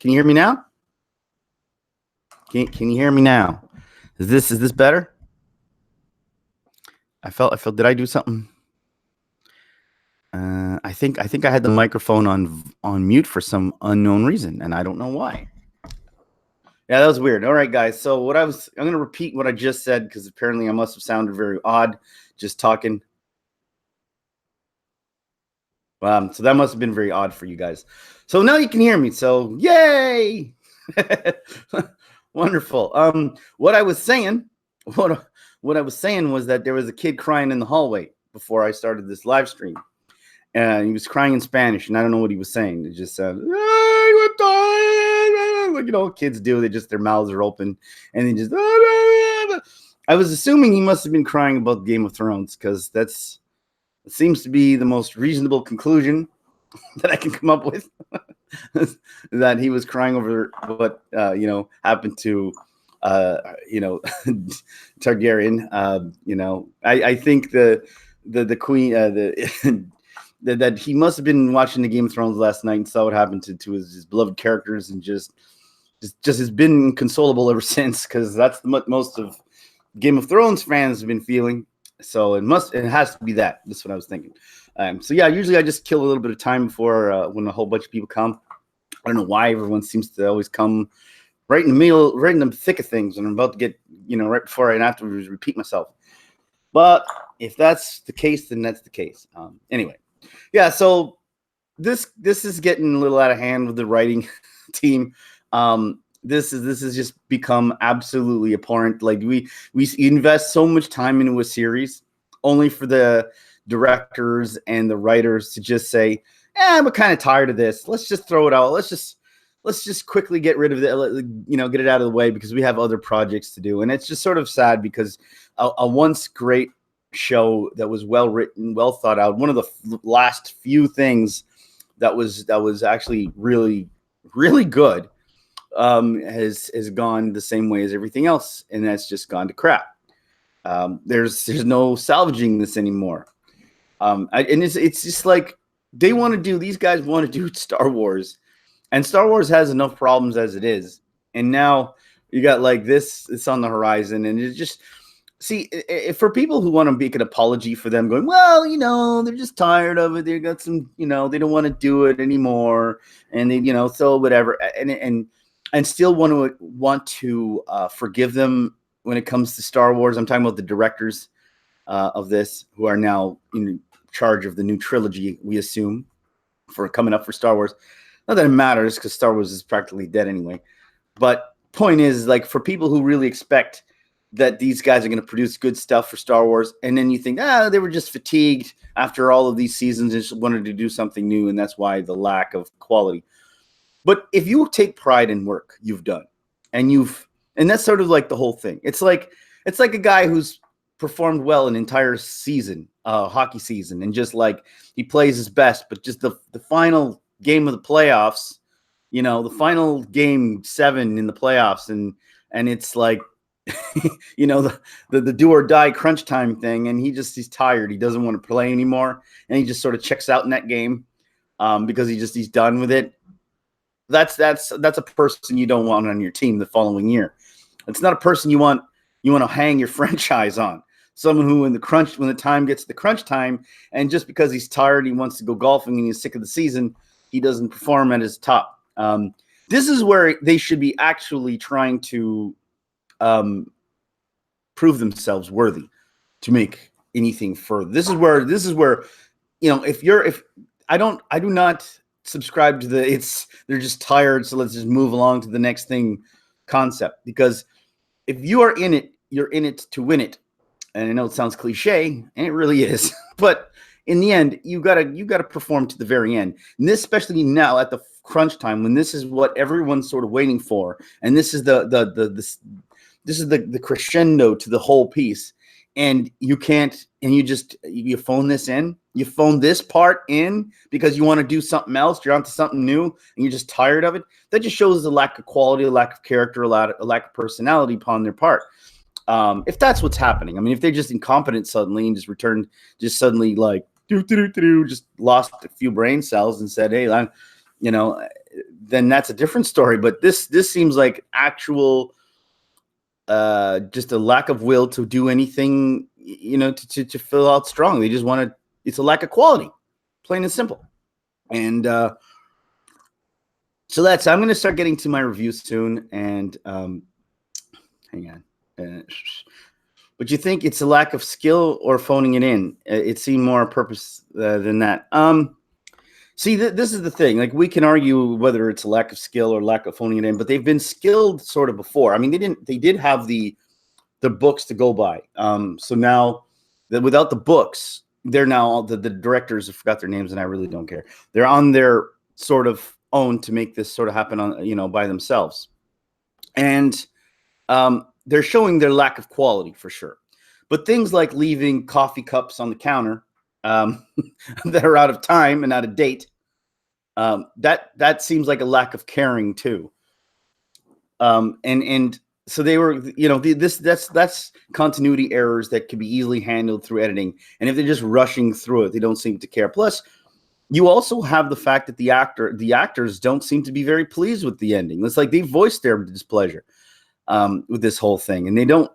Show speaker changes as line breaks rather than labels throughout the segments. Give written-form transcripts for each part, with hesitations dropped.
Can you hear me now? Can you hear me now? Is this better? I felt. Did I do something? I think I had the microphone on mute for some unknown reason, and I don't know why. Yeah, that was weird. All right, guys. So I'm going to repeat what I just said because apparently I must have sounded very odd just talking. So that must have been very odd for you guys. So now you can hear me. So yay! Wonderful. What I was saying was that there was a kid crying in the hallway before I started this live stream. And he was crying in Spanish, and I don't know what he was saying. It just said, like, kids do. Their mouths are open, and they just. I was assuming he must have been crying about Game of Thrones because it seems to be the most reasonable conclusion that I can come up with. That he was crying over what happened to Targaryen. I think the queen that he must have been watching the Game of Thrones last night and saw what happened to his beloved characters and just has been inconsolable ever since, because that's most of Game of Thrones fans have been feeling. So it has to be that. That's what I was thinking. So yeah, usually I just kill a little bit of time before when a whole bunch of people come. I don't know why everyone seems to always come right in the middle, right in the thick of things, and I'm about to get right before and afterwards repeat myself. But if that's the case, then that's the case. Anyway. Yeah, so this is getting a little out of hand with the writing team. This has just become absolutely abhorrent. Like we invest so much time into a series only for the directors and the writers to just say, we're kind of tired of this. Let's just throw it out. Let's just quickly get rid of it, get it out of the way because we have other projects to do. And it's just sort of sad because a once great show that was well written, well thought out, one of the last few things that was actually really, really good, has gone the same way as everything else, and that's just gone to crap. There's no salvaging this anymore. And it's just like these guys want to do Star Wars, and Star Wars has enough problems as it is, and now you got like this, it's on the horizon, and it's just. See, for people who want to make an apology for them going, well, they're just tired of it. They got some, they don't want to do it anymore. And they, so whatever. And still want to forgive them when it comes to Star Wars. I'm talking about the directors of this, who are now in charge of the new trilogy, we assume, for coming up for Star Wars. Not that it matters because Star Wars is practically dead anyway. But point is, like, for people who really expect that these guys are going to produce good stuff for Star Wars, and then you think, they were just fatigued after all of these seasons and just wanted to do something new, and that's why the lack of quality. But if you take pride in work you've done, and that's sort of like the whole thing. It's like a guy who's performed well an entire season, hockey season, and just like he plays his best, but just the final game of the playoffs, the final game 7 in the playoffs, and it's like, the do or die crunch time thing, and he's tired. He doesn't want to play anymore, and he just sort of checks out in that game because he's done with it. That's a person you don't want on your team the following year. It's not a person you want to hang your franchise on. Someone who when the time gets the crunch time, and just because he's tired, he wants to go golfing and he's sick of the season, he doesn't perform at his top. This is where they should be actually trying to prove themselves worthy to make anything further. This is where if I do not subscribe to they're just tired, so let's just move along to the next thing concept. Because if you are in it, you're in it to win it. And I know it sounds cliche, and it really is, but in the end, you gotta perform to the very end. And this, especially now at the crunch time, when this is what everyone's sort of waiting for, and this is the crescendo to the whole piece, and you can't, and you phone this in, you phone this part in because you want to do something else, you're onto something new, and you're just tired of it. That just shows a lack of quality, a lack of character, a lack of personality upon their part. If that's what's happening, I mean, if they're just incompetent suddenly and just suddenly like just lost a few brain cells and said, hey, then that's a different story. But this seems like actual just a lack of will to do anything, to fill out strong. They just want to. It's a lack of quality, plain and simple. And so I'm going to start getting to my review soon. And hang on. But you think it's a lack of skill or phoning it in? It seemed more purpose than that. See, this is the thing. Like, we can argue whether it's a lack of skill or lack of phoning it in, but they've been skilled sort of before. I mean, they did have the books to go by. So now, without the books, they're now the directors. I forgot their names, and I really don't care. They're on their sort of own to make this sort of happen on by themselves, and they're showing their lack of quality for sure. But things like leaving coffee cups on the counter that are out of time and out of date, that seems like a lack of caring too. And so they were, that's continuity errors that could be easily handled through editing. And if they're just rushing through it, they don't seem to care. Plus, you also have the fact that the actors don't seem to be very pleased with the ending. It's like they voiced their displeasure with this whole thing, and Daenerys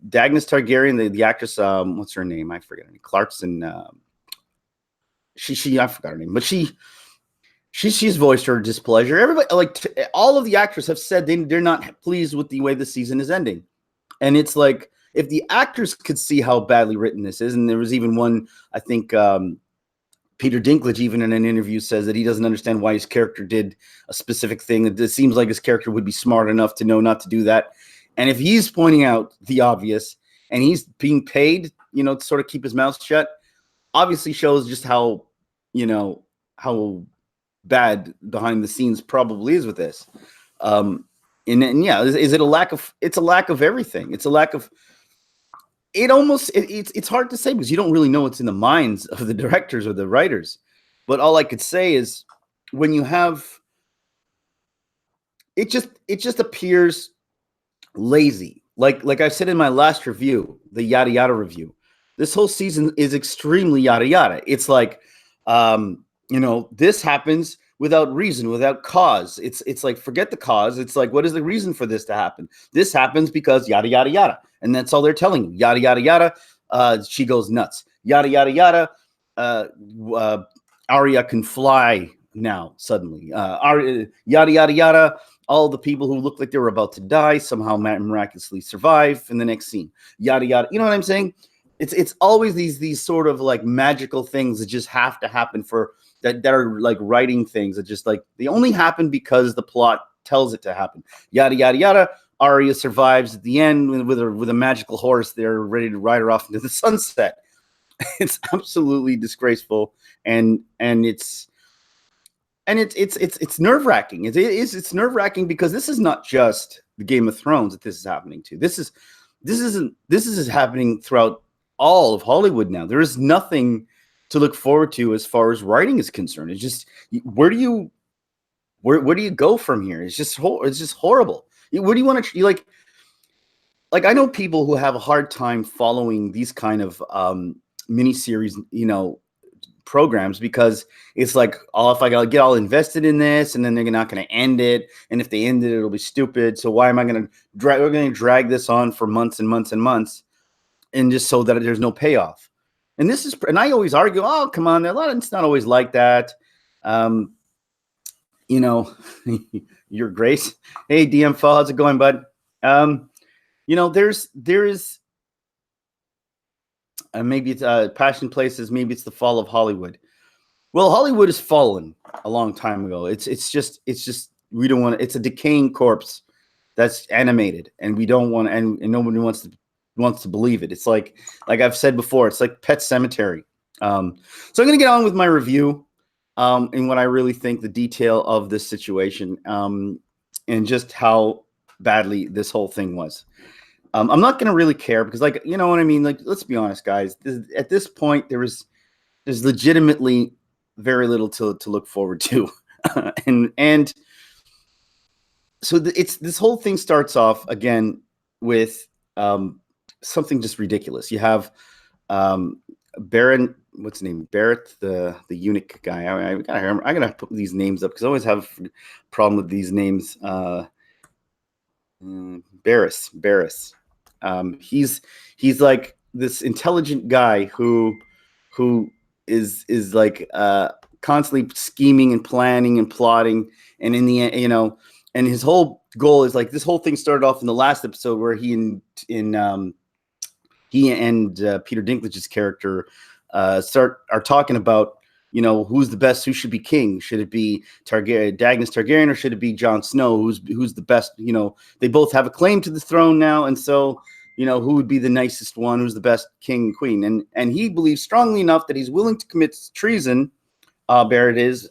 Targaryen, the actress, what's her name? I forget her name. Clarkson. I forgot her name, but she's voiced her displeasure. Everybody, all of the actors have said they're not pleased with the way the season is ending. And it's like, if the actors could see how badly written this is, and there was even one, I think, Peter Dinklage, even in an interview, says that he doesn't understand why his character did a specific thing. It seems like his character would be smart enough to know not to do that. And if he's pointing out the obvious and he's being paid, to sort of keep his mouth shut, obviously shows just how bad behind the scenes probably is with this. And yeah, is it a lack of? It's a lack of everything. It's a lack of. It's hard to say because you don't really know what's in the minds of the directors or the writers. But all I could say is, when you have, it just appears lazy. Like I said in my last review, the yada yada review, this whole season is extremely yada yada. It's like, this happens without reason, without cause. It's like, forget the cause. It's like, what is the reason for this to happen? This happens because yada yada yada, and that's all they're telling you. Yada yada yada. She goes nuts. Yada yada yada. Arya can fly now suddenly. Yada yada yada. All the people who look like they were about to die somehow miraculously survive in the next scene. Yada yada. You know what I'm saying? It's always these sort of like magical things that just have to happen for that are like writing things that just like they only happen because the plot tells it to happen. Yada yada yada. Arya survives at the end with a magical horse. They're ready to ride her off into the sunset. It's absolutely disgraceful, and it's nerve-wracking. It's nerve-wracking because this is not just the Game of Thrones that this is happening to. This is happening throughout all of Hollywood now. There is nothing to look forward to as far as writing is concerned. It's just, where do you go from here? It's just horrible. Where do you want to like I know people who have a hard time following these kind of miniseries, programs, because it's like, if I gotta get all invested in this, and then they're not going to end it, and if they end it, it'll be stupid. So why am I going to drag this on for months and months and months, and just so that there's no payoff? And I always argue, oh, come on, it's not always like that. Your Grace, hey DM4, how's it going, bud? There is. Maybe it's Passion Places. Maybe it's the fall of Hollywood. Well, Hollywood has fallen a long time ago. It's just we don't want. It's a decaying corpse that's animated, and we don't want. And nobody wants to believe it. It's like I've said before. It's like Pet Cemetery. So I'm gonna get on with my review, and what I really think the detail of this situation, and just how badly this whole thing was. I'm not going to really care because, you know what I mean? Let's be honest, guys. At this point, there's legitimately very little to look forward to. and so this whole thing starts off again with something just ridiculous. You have Baron what's his name? Barrett, the eunuch guy. I gotta put these names up because I always have a problem with these names. Barris. He's like this intelligent guy who is like constantly scheming and planning and plotting, and in the end, and his whole goal is like this whole thing started off in the last episode where he and Peter Dinklage's character are talking about who's the best, who should be king. Should it be Dagnus Targaryen, or should it be Jon Snow? Who's the best? They both have a claim to the throne now, and so who would be the nicest one? Who's the best king and queen? And he believes strongly enough that he's willing to commit treason. Barris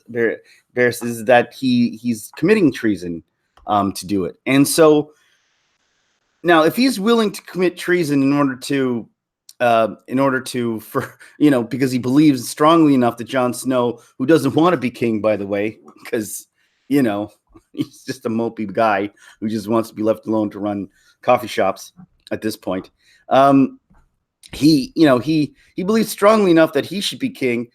is that he's committing treason to do it. And so now, if he's willing to commit treason in order to because he believes strongly enough that Jon Snow, who doesn't want to be king, by the way, because he's just a mopey guy who just wants to be left alone to run coffee shops at this point. He believes strongly enough that he should be king.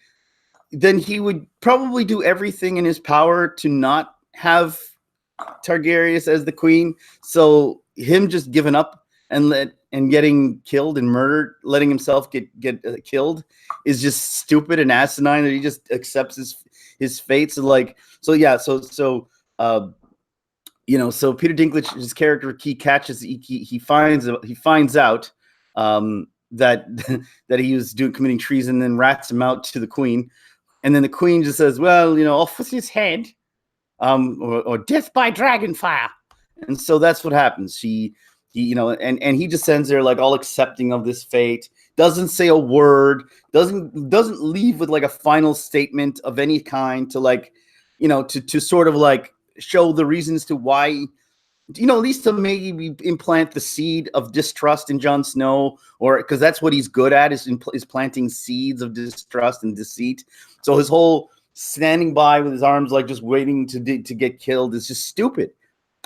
Then he would probably do everything in his power to not have Targaryen as the queen. So him just giving up and getting killed and murdered, letting himself get killed, is just stupid and asinine. That he just accepts his fate. So so Peter Dinklage's character, he finds out that he was committing treason, and then rats him out to the queen, and then the queen just says, well, off with his head, or death by dragon fire. And so that's what happens. He he just sends there like all accepting of this fate, doesn't say a word, doesn't leave with like a final statement of any kind to like, to sort of like show the reasons to why, at least to maybe implant the seed of distrust in Jon Snow, or because that's what he's good at, is planting seeds of distrust and deceit. So his whole standing by with his arms like just waiting to get killed is just stupid.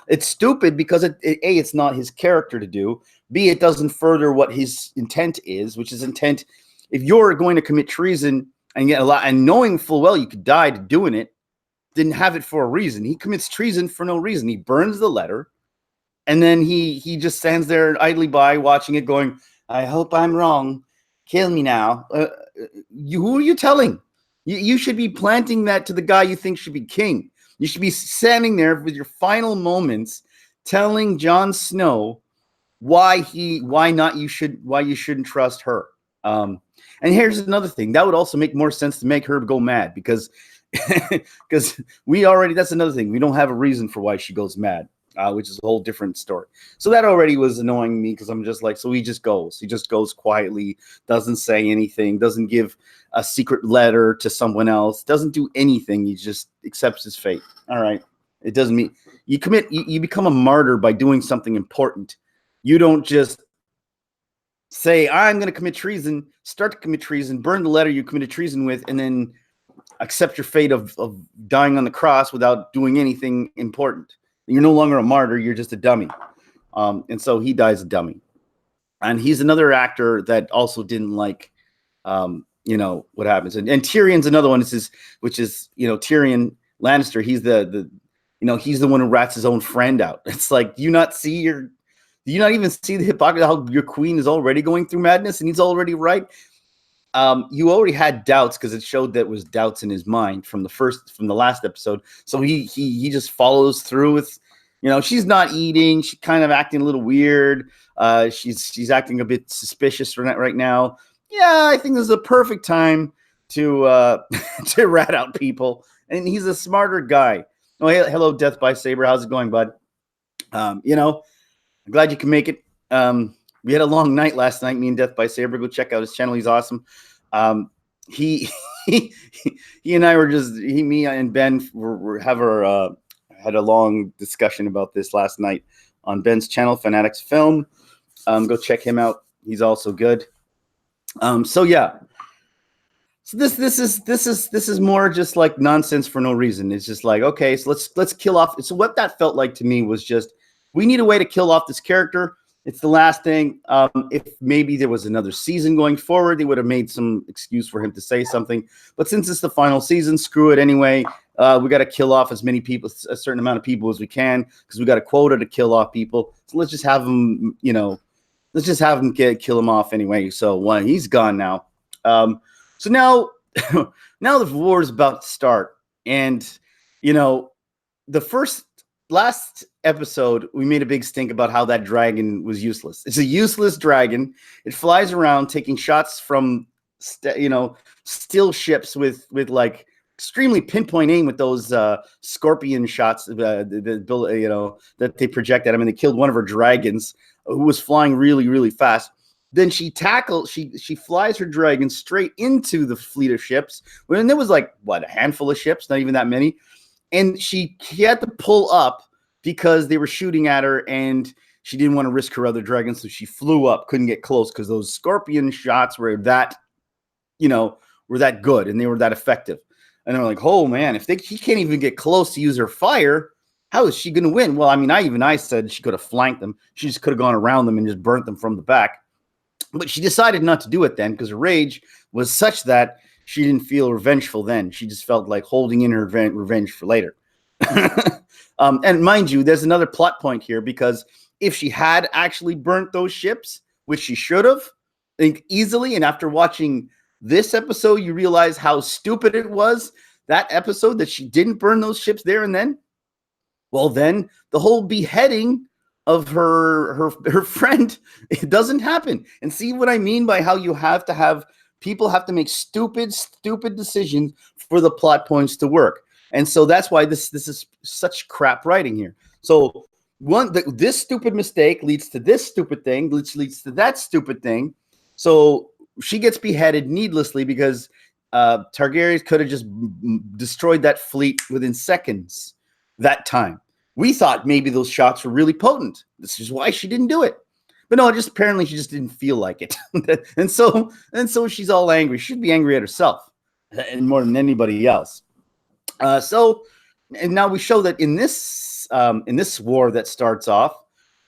It's stupid because it's not his character to do. B, it doesn't further what his intent is, which is intent. If you're going to commit treason and get and knowing full well you could die to doing it, didn't have it for a reason. He commits treason for no reason. He burns the letter, and then he just stands there idly by watching it, going, "I hope I'm wrong. Kill me now." Who are you telling? You should be planting that to the guy you think should be king. You should be standing there with your final moments, telling Jon Snow why you shouldn't trust her. And here's another thing that would also make more sense to make her go mad, because that's another thing. We don't have a reason for why she goes mad, which is a whole different story. So that already was annoying me, because I'm just like, so he just goes quietly, doesn't say anything, doesn't give a secret letter to someone else, doesn't do anything. He just accepts his fate. All right. It doesn't mean you become a martyr by doing something important. You don't just say, I'm going to commit treason, start to commit treason, burn the letter you committed treason with, and then accept your fate of dying on the cross without doing anything important. You're no longer a martyr. You're just a dummy. And so he dies a dummy. And he's another actor that also didn't like, what happens. And Tyrion's another one, which is Tyrion Lannister. He's he's the one who rats his own friend out. It's like, do you not even see the hypocrisy, how your queen is already going through madness and he's already right? You already had doubts, because it showed that was doubts in his mind from the last episode. So he just follows through with, she's not eating. She's kind of acting a little weird. She's acting a bit suspicious right now. Yeah, I think this is a perfect time to to rat out people. And he's a smarter guy. Oh, hey, hello, Death by Saber. How's it going, bud? I'm glad you can make it. We had a long night last night, me and Death by Saber. Go check out his channel. He's awesome. He and I were me and Ben had a long discussion about this last night on Ben's channel, Fanatics Film. Go check him out. He's also good. So yeah. So this is more just like nonsense for no reason. It's just like, okay, so let's kill off. So what that felt like to me was just, we need a way to kill off this character. It's the last thing. If maybe there was another season going forward, they would have made some excuse for him to say something. But since it's the final season, screw it anyway. We got to kill off as many people, a certain amount of people as we can, because we got a quota to kill off people. So let's just have him, let's just have him kill him off anyway. So he's gone now. So now, now the war is about to start, and the last episode, we made a big stink about how that dragon was useless. It's a useless dragon. It flies around taking shots from, still ships with like extremely pinpoint aim with those scorpion shots that they project at him, and they killed one of her dragons who was flying really, really fast. Then she flies her dragon straight into the fleet of ships. When there was like a handful of ships, not even that many. And he had to pull up because they were shooting at her, and she didn't want to risk her other dragons, so she flew up, couldn't get close because those scorpion shots were that good and they were that effective. And they're like, oh man, if he can't even get close to use her fire, how is she going to win? Well, I mean, I said she could have flanked them. She just could have gone around them and just burnt them from the back. But she decided not to do it then because her rage was such that she didn't feel revengeful then. She just felt like holding in her revenge for later. And mind you, there's another plot point here, because if she had actually burnt those ships, which she should have, I think easily, and after watching this episode, you realize how stupid it was, that episode, that she didn't burn those ships there and then. Well, then the whole beheading of her friend, it doesn't happen. And see what I mean by how you have to have people have to make stupid decisions for the plot points to work. And so that's why this is such crap writing here. So this stupid mistake leads to this stupid thing, which leads to that stupid thing. So she gets beheaded needlessly because Targaryen could have just destroyed that fleet within seconds that time. We thought maybe those shots were really potent. This is why she didn't do it. But no, apparently she just didn't feel like it. and so she's all angry. She should be angry at herself and more than anybody else. And now we show that in this war that starts off,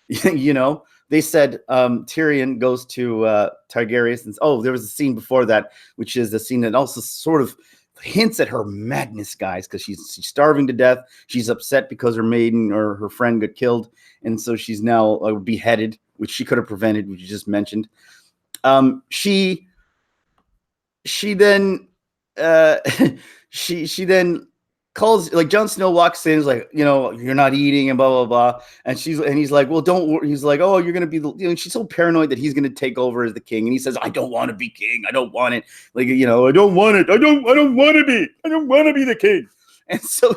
they said Tyrion goes to Targaryen and there was a scene before that, which is the scene that also sort of hints at her madness, guys, because she's starving to death. She's upset because her maiden or her friend got killed, and so she's now beheaded, which she could have prevented, which you just mentioned. She then she then calls, like, Jon Snow walks in, is like, you're not eating and blah blah blah, and he's like, well, don't worry. He's like, oh, you're gonna be she's so paranoid that he's gonna take over as the king, and he says, I don't want to be king. I don't want it. Like, I don't want it. I don't want to be. I don't want to be the king. And so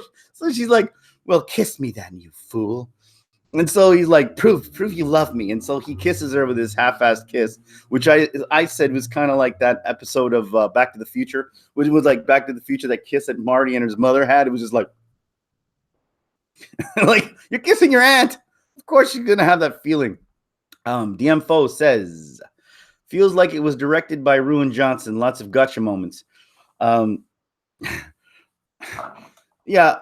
she's like, well, kiss me then, you fool. And so he's like, prove you love me. And so he kisses her with his half-assed kiss, which I said was kind of like that episode of Back to the Future, which was like Back to the Future, that kiss that Marty and his mother had. It was just like, like, you're kissing your aunt. Of course you're going to have that feeling. DM Foe says, feels like it was directed by Ruin Johnson. Lots of gotcha moments. Yeah.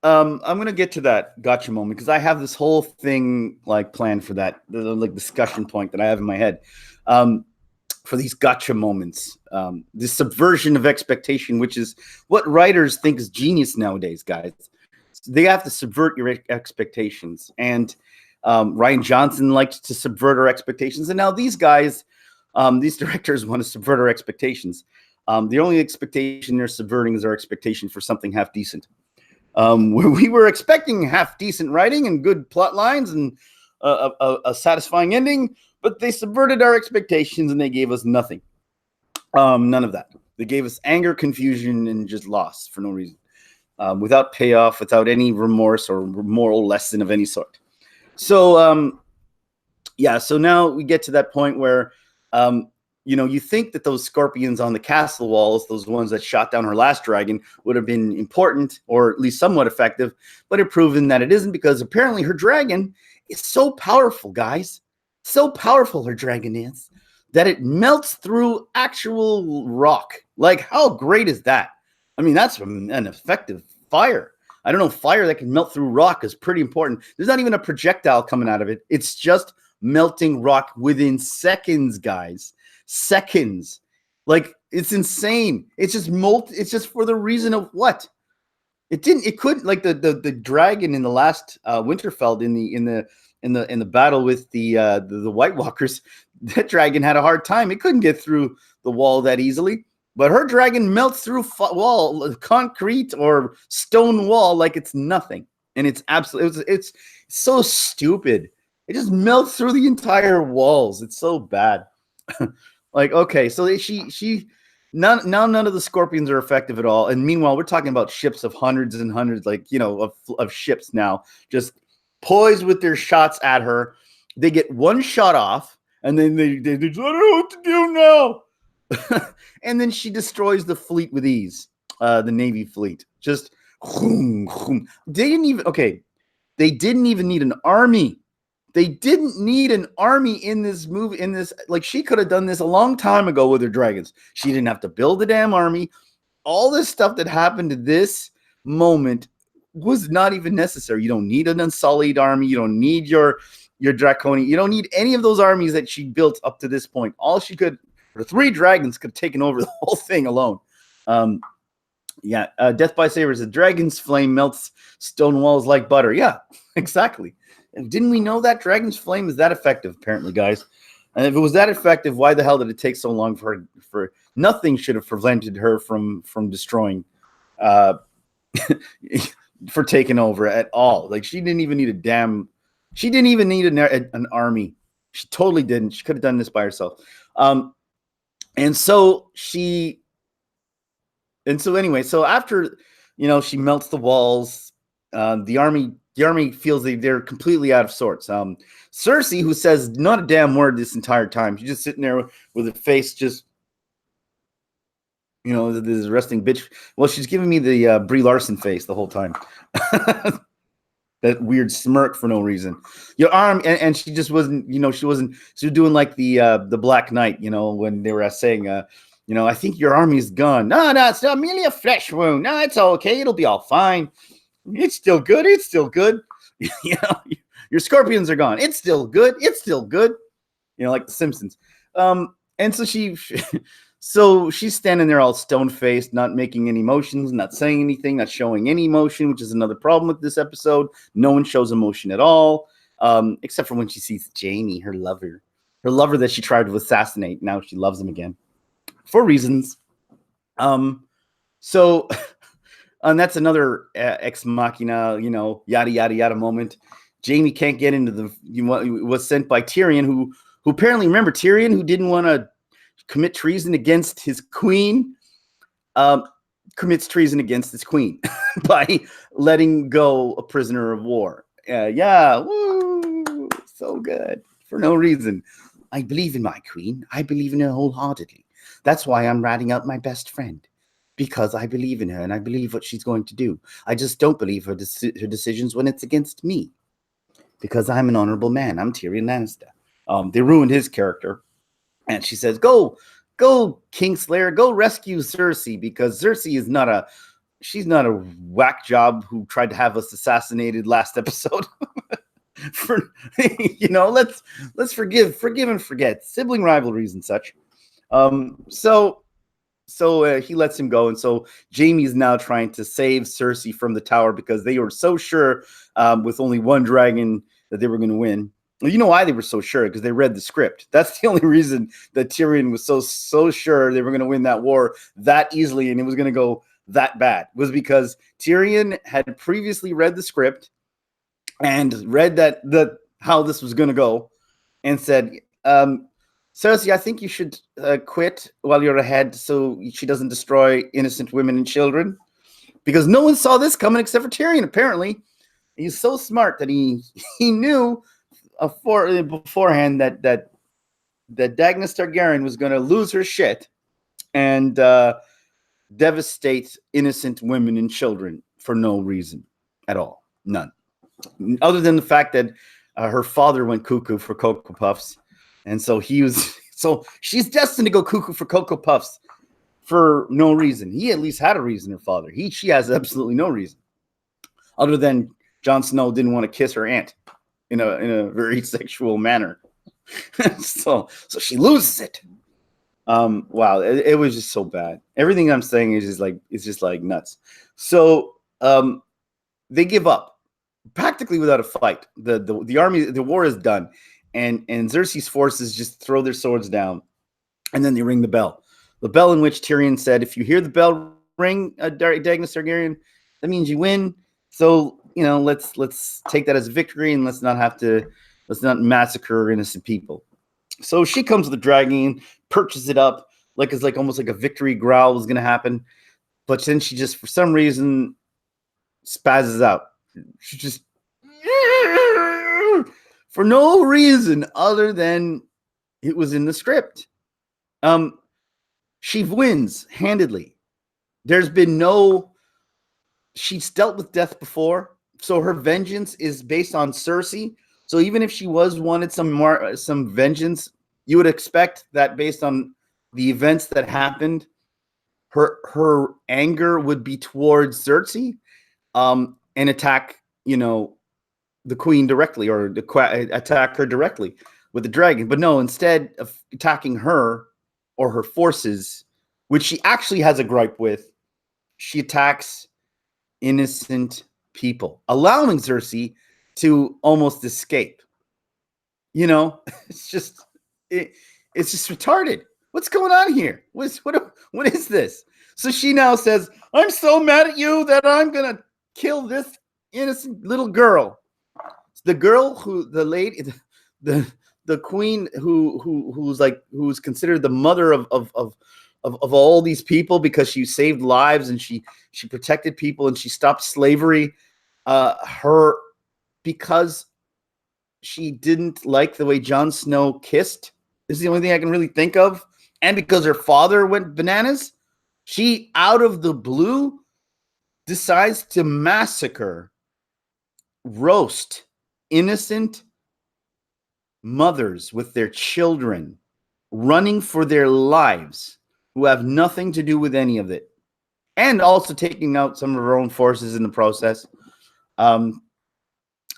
I'm gonna get to that gotcha moment because I have this whole thing like planned for that, like discussion point that I have in my head for these gotcha moments. This subversion of expectation, which is what writers think is genius nowadays, guys. They have to subvert your expectations, and Rian Johnson liked to subvert our expectations, and now these guys, these directors, want to subvert our expectations. The only expectation they're subverting is our expectation for something half decent. Where we were expecting half decent writing and good plot lines and a satisfying ending, but they subverted our expectations and they gave us nothing. None of that. They gave us anger, confusion, and just loss for no reason, without payoff, without any remorse or moral lesson of any sort. So, so now we get to that point where, you think that those scorpions on the castle walls, those ones that shot down her last dragon, would have been important or at least somewhat effective, but it proven that it isn't, because apparently her dragon is so powerful, guys. So powerful her dragon is that it melts through actual rock. Like, how great is that? I mean, that's an effective fire. I don't know, fire that can melt through rock is pretty important. There's not even a projectile coming out of it. It's just melting rock within seconds, guys. Seconds. Like, it's insane. It's just it's just for the reason of what? It couldn't, like the dragon in the last Winterfell in the battle with the White Walkers. That dragon had a hard time. It couldn't get through the wall that easily. But her dragon melts through wall, concrete or stone wall like it's nothing. And it's absolutely, it's so stupid. It just melts through the entire walls. It's so bad. Like, okay, so none of the scorpions are effective at all. And meanwhile, we're talking about ships of hundreds and hundreds, like, of ships now, just poised with their shots at her. They get one shot off, and then they just, I don't know what to do now. And then she destroys the fleet with ease, the Navy fleet. Just, they didn't even need an army. They didn't need an army in this movie. Like, she could have done this a long time ago with her dragons. She didn't have to build a damn army. All this stuff that happened to this moment was not even necessary. You don't need an unsullied army. You don't need your draconian. You don't need any of those armies that she built up to this point. The 3 dragons could have taken over the whole thing alone. Death by Sabers. The dragon's flame melts stone walls like butter. Yeah, exactly. And didn't we know that dragon's flame is that effective? Apparently, guys. And if it was that effective, why the hell did it take so long for nothing should have prevented her from destroying, for taking over at all? Like, she didn't even need an army. She totally didn't. She could have done this by herself. And so anyway, so after, she melts the walls, the army feels they're completely out of sorts. Cersei, who says not a damn word this entire time, she's just sitting there with her face just, this resting bitch. Well, she's giving me the Brie Larson face the whole time. That weird smirk for no reason. Your arm, and she just wasn't, she was doing like the Black Knight, when they were saying, I think your army's gone. No, it's not merely a flesh wound. No, it's okay. It'll be all fine. It's still good. It's still good. Your scorpions are gone. It's still good. It's still good. Like the Simpsons. And so she's standing there all stone-faced, not making any motions, not saying anything, not showing any emotion, which is another problem with this episode. No one shows emotion at all, except for when she sees Jaime, her lover that she tried to assassinate. Now she loves him again for reasons. So, and that's another ex machina, yada, yada, yada moment. Jaime can't get into was sent by Tyrion, who apparently, remember Tyrion, who didn't want to commit treason against his queen, commits treason against his queen by letting go a prisoner of war. Woo, so good for no reason. I believe in my queen. I believe in her wholeheartedly. That's why I'm ratting out my best friend, because I believe in her and I believe what she's going to do. I just don't believe her decisions when it's against me, because I'm an honorable man. I'm Tyrion Lannister. They ruined his character. And she says, go, Kingslayer, go rescue Cersei, because Cersei is she's not a whack job who tried to have us assassinated last episode. Let's forgive and forget sibling rivalries and such. So he lets him go. And so Jaime is now trying to save Cersei from the tower, because they were so sure with only one dragon that they were going to win. You know why they were so sure? Because they read the script. That's the only reason that Tyrion was so sure they were going to win that war that easily and it was going to go that bad, was because Tyrion had previously read the script and read how this was going to go and said, Cersei, I think you should quit while you're ahead so she doesn't destroy innocent women and children, because no one saw this coming except for Tyrion, apparently. He's so smart that he knew beforehand that Daenerys Targaryen was going to lose her shit and devastate innocent women and children for no reason at all. None. Other than the fact that her father went cuckoo for Cocoa Puffs. And so she's destined to go cuckoo for Cocoa Puffs for no reason. He at least had a reason, her father. She has absolutely no reason. Other than Jon Snow didn't want to kiss her aunt in a very sexual manner. so she loses it. Wow, it was just so bad. Everything I'm saying is just like nuts. So they give up practically without a fight. The army, the war is done, and Cersei's forces just throw their swords down, and then they ring the bell. The bell in which Tyrion said, "If you hear the bell ring, Daenerys Targaryen, that means you win. So let's take that as a victory, and let's not massacre innocent people." So she comes with the dragon, perches it up like it's like almost like a victory growl was going to happen, but then she just for some reason spazzes out. She just for no reason other than it was in the script. She wins handedly. There's been no. She's dealt with death before, so her vengeance is based on Cersei. So even if she wanted some vengeance, you would expect that based on the events that happened, her anger would be towards Cersei, and attack the queen directly, or attack her directly with the dragon. But no, instead of attacking her or her forces, which she actually has a gripe with, she attacks innocent people, allowing Cersei to almost escape. It's just it's just retarded. What's going on here? What is this? So she now says, "I'm so mad at you that I'm gonna kill this innocent little girl." It's the girl the queen who's considered the mother of all these people because she saved lives and she protected people and she stopped slavery. Because she didn't like the way Jon Snow kissed. This is the only thing I can really think of. And because her father went bananas, she, out of the blue, decides to massacre, roast innocent mothers with their children, running for their lives, who have nothing to do with any of it. And also taking out some of her own forces in the process.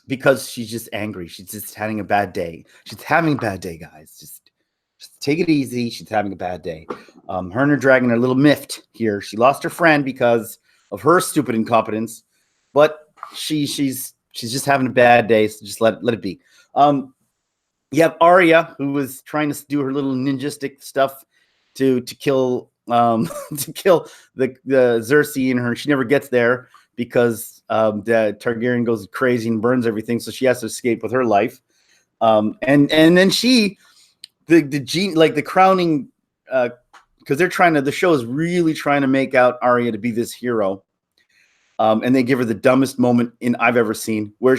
Because she's just angry. She's just having a bad day. She's having a bad day, guys. Just take it easy. She's having a bad day. Her and her dragon are a little miffed here. She lost her friend because of her stupid incompetence, but she's just having a bad day. So just let it be. You have Arya, who was trying to do her little ninjistic stuff to kill to kill the Cersei and her. She never gets there because the Targaryen goes crazy and burns everything, so she has to escape with her life. And then the crowning, because the show is really trying to make out Arya to be this hero. And they give her the dumbest moment I've ever seen, where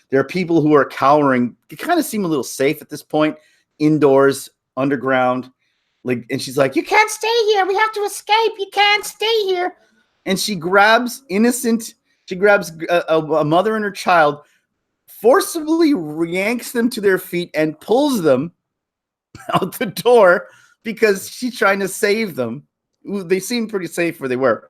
there are people who are cowering. They kind of seem a little safe at this point, indoors, underground. And she's like, "You can't stay here. We have to escape. You can't stay here." And she grabs a mother and her child, forcibly yanks them to their feet and pulls them out the door because she's trying to save them. They seemed pretty safe where they were.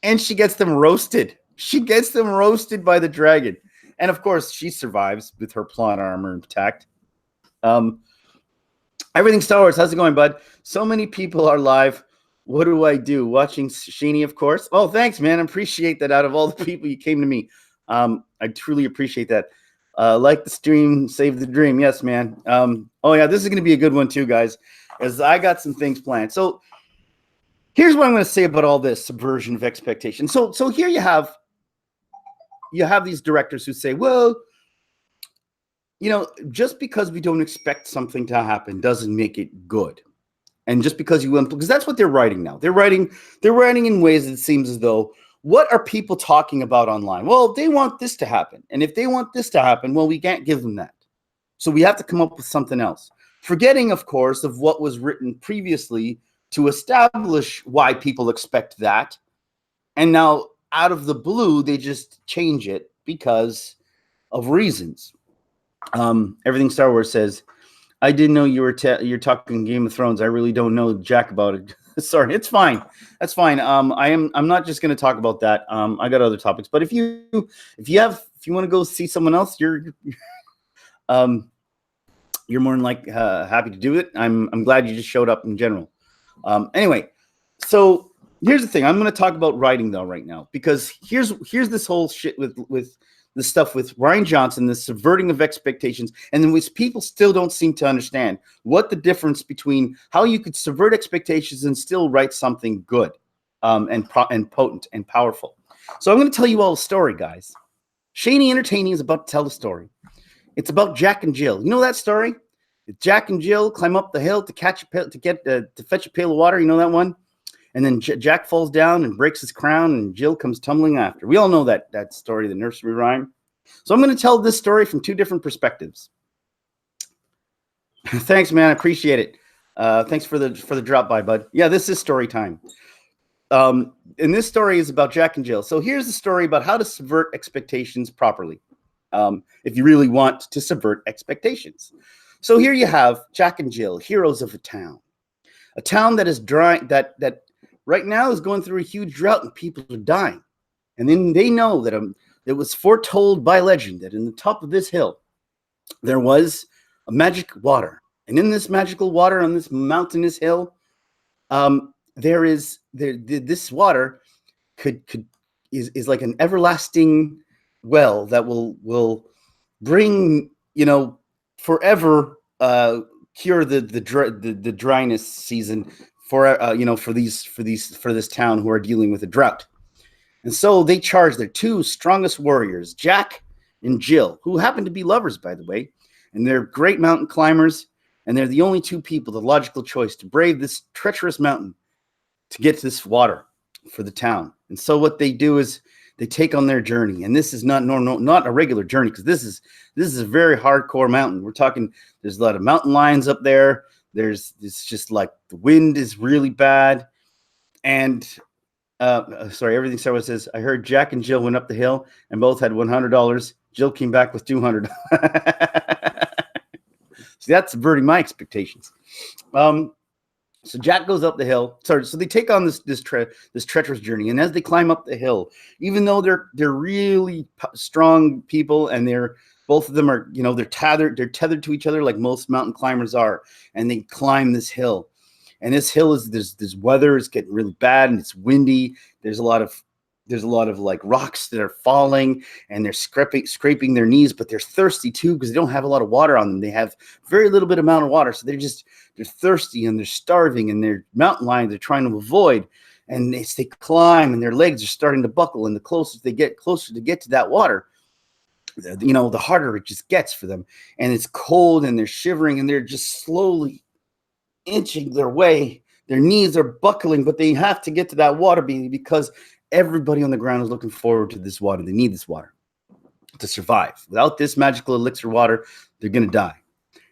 And she gets them roasted. She gets them roasted by the dragon. And of course, she survives with her plot armor intact. Everything Star Wars, how's it going, bud? So many people are live. What do I do? Watching Sheeny, of course. Oh, thanks, man. I appreciate that. Out of all the people, you came to me. I truly appreciate that. Like the stream, save the dream. Yes, man. Oh, yeah, this is going to be a good one too, guys, as I got some things planned. So here's what I'm going to say about all this subversion of expectation. So here you have these directors who say, well, just because we don't expect something to happen doesn't make it good. And just because because that's what they're writing now. They're writing in ways that it seems as though, what are people talking about online? Well, they want this to happen. And if they want this to happen, well, we can't give them that. So we have to come up with something else. Forgetting, of course, of what was written previously to establish why people expect that. And now, out of the blue, they just change it because of reasons. Everything Star Wars says, I didn't know you're talking Game of Thrones. I really don't know jack about it. Sorry, it's fine. That's fine. I'm not just going to talk about that. I got other topics. But if you want to go see someone else, you're more than happy to do it. I'm glad you just showed up in general. Anyway, so here's the thing. I'm going to talk about writing though right now, because here's this whole shit with the stuff with Ryan Johnson, the subverting of expectations, and then which people still don't seem to understand what the difference between how you could subvert expectations and still write something good, and potent and powerful. So I'm going to tell you all a story, guys. Shaney Entertaining is about to tell the story. It's about Jack and Jill. You know that story? Jack and Jill climb up the hill to fetch a pail of water. You know that one? And then Jack falls down and breaks his crown, and Jill comes tumbling after. We all know that story, the nursery rhyme. So I'm going to tell this story from two different perspectives. Thanks, man. I appreciate it. Thanks for the drop by, bud. Yeah, this is story time. And this story is about Jack and Jill. So here's the story about how to subvert expectations properly, if you really want to subvert expectations. So here you have Jack and Jill, heroes of a town that is dry, that right now is going through a huge drought and people are dying. And then they know that it was foretold by legend that in the top of this hill there was a magic water, and in this magical water on this mountainous hill, this water is like an everlasting well that will bring, forever, cure the dryness season for this town who are dealing with a drought. And so they charge their two strongest warriors, Jack and Jill, who happen to be lovers, by the way, and they're great mountain climbers, and they're the only two people, the logical choice, to brave this treacherous mountain to get to this water for the town. And so what they do is they take on their journey, and this is not a regular journey, because this is a very hardcore mountain. We're talking, there's a lot of mountain lions up there. It's just like the wind is really bad, and sorry, everything Sarah says. I heard Jack and Jill went up the hill and both had $100. Jill came back with $200. See, that's subverting my expectations. So Jack goes up the hill. Sorry, so they take on this treacherous journey, and as they climb up the hill, even though they're really strong people, and both of them are, they're tethered to each other like most mountain climbers are, and they climb this hill. And this hill this weather is getting really bad, and it's windy. There's a lot of like rocks that are falling, and they're scraping their knees, but they're thirsty too, because they don't have a lot of water on them. They have very little bit amount of water, so they're thirsty, and they're starving, and their mountain lions they're trying to avoid. And as they climb, and their legs are starting to buckle, and the closer they get to that water, the harder it just gets for them. And it's cold, and they're shivering, and they're just slowly inching their way. Their knees are buckling, but they have to get to that water because everybody on the ground is looking forward to this water. They need this water to survive. Without this magical elixir water, they're going to die.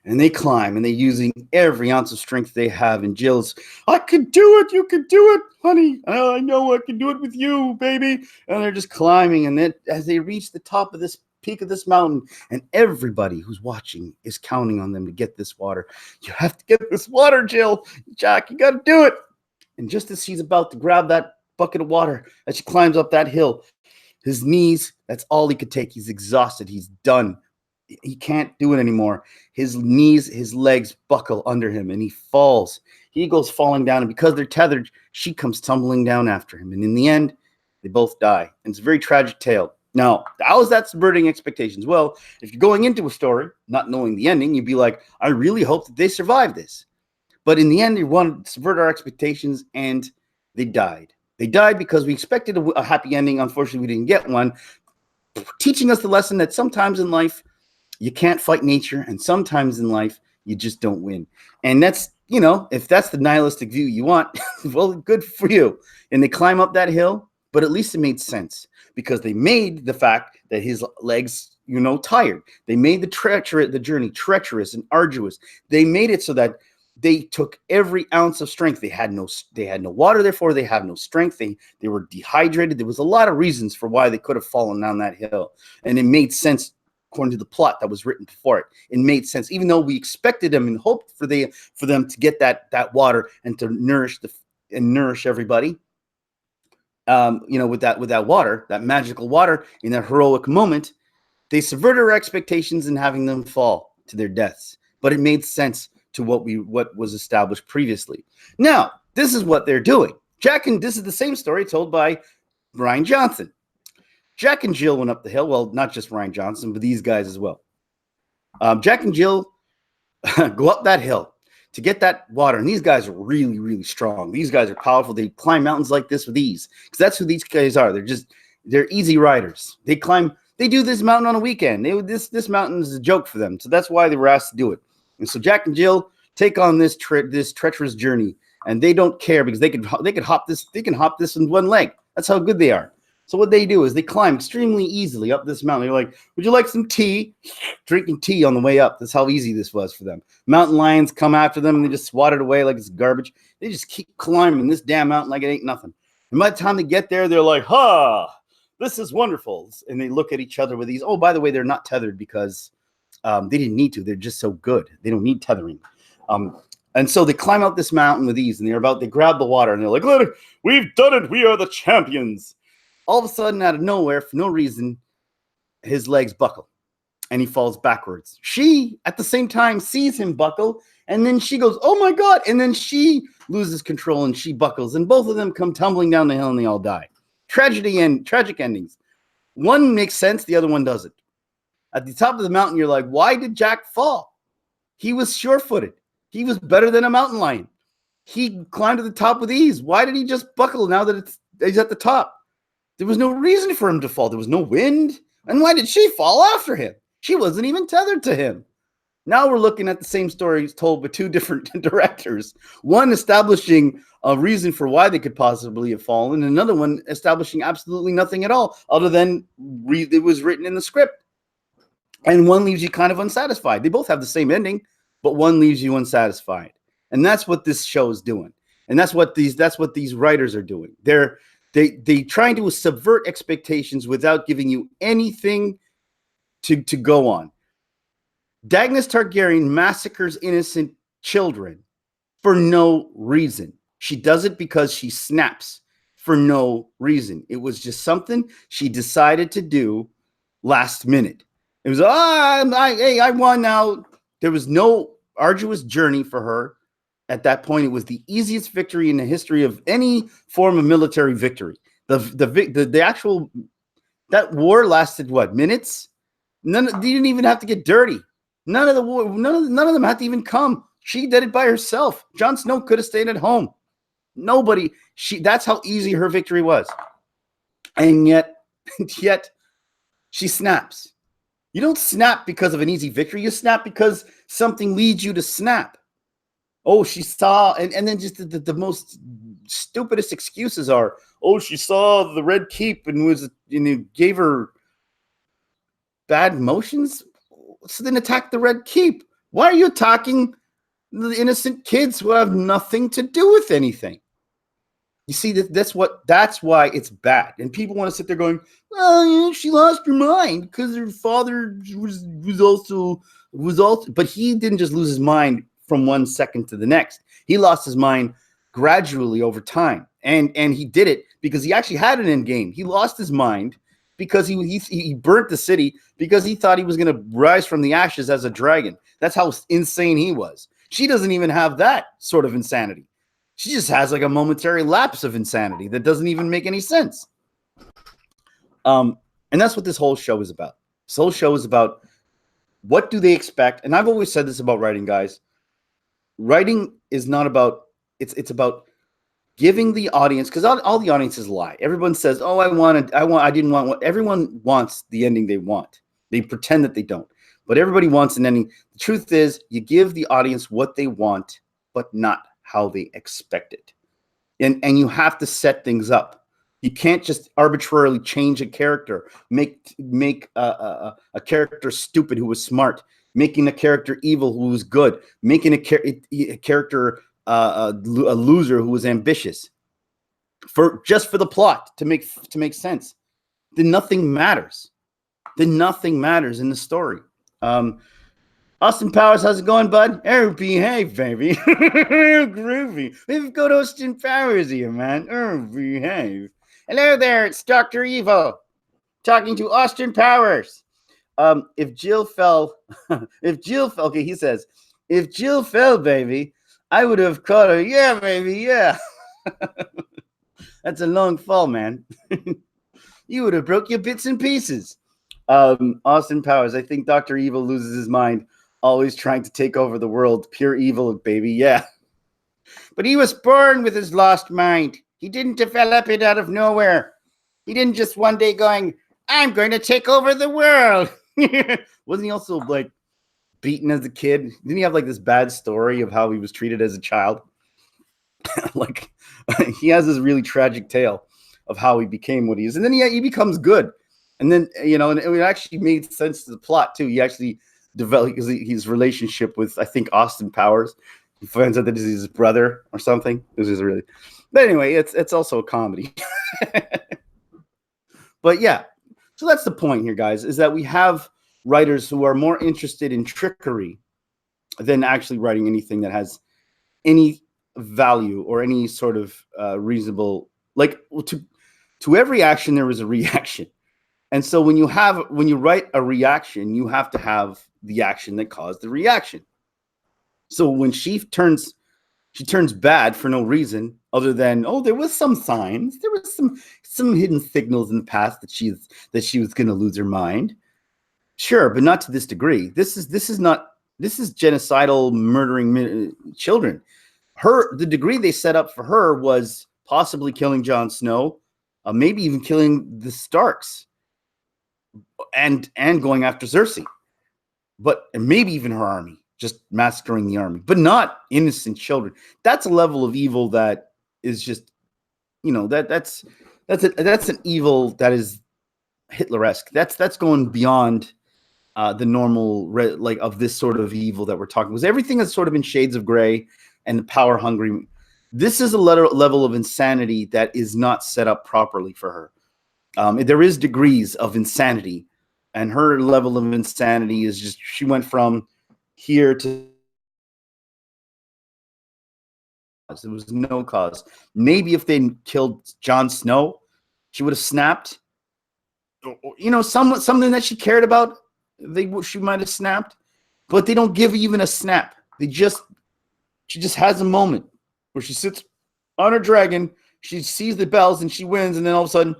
And they climb, and they're using every ounce of strength they have. And Jill's, I can do it. You can do it, honey. I know I can do it with you, baby. And they're just climbing. And then as they reach the top of this peak of this mountain, and everybody who's watching is counting on them to get this water. You have to get this water, Jill. Jack, you got to do it. And just as he's about to grab that bucket of water, as she climbs up that hill, his knees, that's all he could take. He's exhausted. He's done. He can't do it anymore. His knees, his legs buckle under him, and he falls. He goes falling down, and because they're tethered, she comes tumbling down after him. And in the end, they both die. And it's a very tragic tale. Now, how is that subverting expectations? Well, if you're going into a story not knowing the ending, you'd be like, I really hope that they survive this. But in the end, you want to subvert our expectations, and they died. They died because we expected a happy ending. Unfortunately, we didn't get one, teaching us the lesson that sometimes in life, you can't fight nature, and sometimes in life, you just don't win. And that's, if that's the nihilistic view you want, well, good for you. And they climb up that hill, but at least it made sense, because they made the fact that his legs, tired. They made the journey treacherous and arduous. They made it so that they took every ounce of strength. They had no water, therefore they have no strength. They were dehydrated. There was a lot of reasons for why they could have fallen down that hill, and it made sense according to the plot that was written before it. It made sense, even though we expected them and hoped for them to get that water and to nourish everybody. With that water, that magical water, in that heroic moment, they subverted our expectations in having them fall to their deaths. but it made sense to what was established previously. Now, this is what they're doing. This is the same story told by Rian Johnson. Jack and Jill went up the hill. Well, not just Rian Johnson, but these guys as well. Jack and Jill go up that hill to get that water. And these guys are really, really strong. These guys are powerful. They climb mountains like this with ease, because that's who these guys are. They're easy riders. They do this mountain on a weekend. This mountain is a joke for them. So that's why they were asked to do it. And so Jack and Jill take on this treacherous journey, and they don't care because they can hop this in one leg. That's how good they are. So what they do is they climb extremely easily up this mountain. They're like, would you like some tea? Drinking tea on the way up. That's how easy this was for them. Mountain lions come after them, and they just swat it away like it's garbage. They just keep climbing this damn mountain like it ain't nothing. And by the time they get there, they're like, this is wonderful. And they look at each other with these. Oh, by the way, they're not tethered because they didn't need to. They're just so good. They don't need tethering. And so they climb out this mountain with ease, and they grab the water, and they're like, look, we've done it. We are the champions. All of a sudden, out of nowhere, for no reason, his legs buckle, and he falls backwards. She, at the same time, sees him buckle, and then she goes, oh my God. And then she loses control, and she buckles, and both of them come tumbling down the hill, and they all die. Tragic endings. One makes sense, the other one doesn't. At the top of the mountain, you're like, why did Jack fall? He was sure-footed. He was better than a mountain lion. He climbed to the top with ease. Why did he just buckle now that he's at the top? There was no reason for him to fall. There was no wind. And why did she fall after him? She wasn't even tethered to him. Now we're looking at the same story told by two different directors. One establishing a reason for why they could possibly have fallen, and another one establishing absolutely nothing at all other than it was written in the script. And one leaves you kind of unsatisfied. They both have the same ending, but one leaves you unsatisfied. And that's what this show is doing. And that's what these writers are doing. They trying to subvert expectations without giving you anything to go on. Daenerys Targaryen massacres innocent children for no reason. She does it because she snaps for no reason. It was just something she decided to do last minute. It was, I won now. There was no arduous journey for her. At that point, it was the easiest victory in the history of any form of military victory. The actual that war lasted what, minutes? They didn't even have to get dirty. None of them had to even come. She did it by herself. Jon Snow could have stayed at home. Nobody. That's how easy her victory was. And yet she snaps. You don't snap because of an easy victory. You snap because something leads you to snap. Oh, she saw, and then just the most stupidest excuses are, oh, she saw the Red Keep and gave her bad motions. So then attack the Red Keep. Why are you attacking the innocent kids who have nothing to do with anything? You see, that's why it's bad. And people want to sit there going, oh, she lost her mind because her father was also, but he didn't just lose his mind from 1 second to the next. He lost his mind gradually over time. And he did it because he actually had an end game. He lost his mind because he burnt the city because he thought he was going to rise from the ashes as a dragon. That's how insane he was. She doesn't even have that sort of insanity. She just has like a momentary lapse of insanity that doesn't even make any sense. And that's what this whole show is about. This whole show is about what do they expect? And I've always said this about writing, guys. Writing is not about, it's about giving the audience, because all the audiences lie. Everyone says, oh, I didn't want what everyone wants the ending they want. They pretend that they don't, but everybody wants an ending. The truth is you give the audience what they want, but not how they expect it. And you have to set things up. You can't just arbitrarily change a character, make a character stupid who was smart, making a character evil who was good, making a character a loser who was ambitious, for the plot to make sense. Then nothing matters. Then nothing matters in the story. Austin Powers, how's it going, bud? Oh, behave, baby. Groovy. We've got Austin Powers here, man. Oh, behave. Hello there, it's Dr. Evil talking to Austin Powers. If Jill fell, okay, he says, If Jill fell, baby, I would have caught her. Yeah, baby, yeah. That's a long fall, man. You would have broke your bits and pieces. Austin Powers, I think Dr. Evil loses his mind, always trying to take over the world. Pure evil, baby, yeah. But he was born with his lost mind. He didn't develop it out of nowhere. He didn't just one day going, I'm going to take over the world. Wasn't he also like beaten as a kid? Didn't he have like this bad story of how he was treated as a child? Like he has this really tragic tale of how he became what he is. And then he becomes good. And then, you know, and it actually made sense to the plot too. He actually developed his relationship with, I think, Austin Powers. He finds out that this is his brother or something. This is really, but anyway, it's also a comedy. But yeah, so that's the point here, guys, is that we have writers who are more interested in trickery than actually writing anything that has any value or any sort of reasonable, like to every action there is a reaction. And so when you write a reaction, you have to have the action that caused the reaction. So when she turns bad for no reason other than, oh, there was some signs, there was some hidden signals in the past that she was going to lose her mind. Sure, but not to this degree. This is genocidal, murdering children. The degree they set up for her was possibly killing Jon Snow, maybe even killing the Starks, and going after Cersei, but maybe even her army, just massacring the army, but not innocent children. That's a level of evil that is just, you know, that's an evil that is Hitler-esque. That's going beyond the normal like of this sort of evil that we're talking. Because everything is sort of in shades of gray and the power hungry. This is a level of insanity that is not set up properly for her. There is degrees of insanity, and her level of insanity is just, she went from here to, there was no cause. Maybe if they killed Jon Snow, she would have snapped. You know, something that she cared about, she might have snapped, but they don't give even a snap. She just has a moment where she sits on her dragon, she sees the bells, and she wins, and then all of a sudden,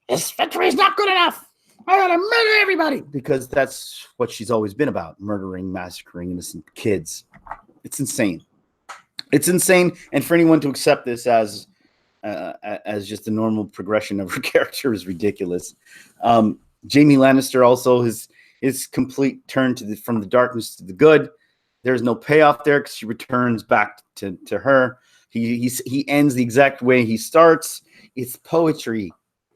this victory is not good enough. I gotta murder everybody, because that's what she's always been about: murdering, massacring innocent kids. It's insane. It's insane, and for anyone to accept this as just a normal progression of her character is ridiculous. Jaime Lannister also, his complete turn from the darkness to the good. There's no payoff there because she returns back to her. He ends the exact way he starts. It's poetry,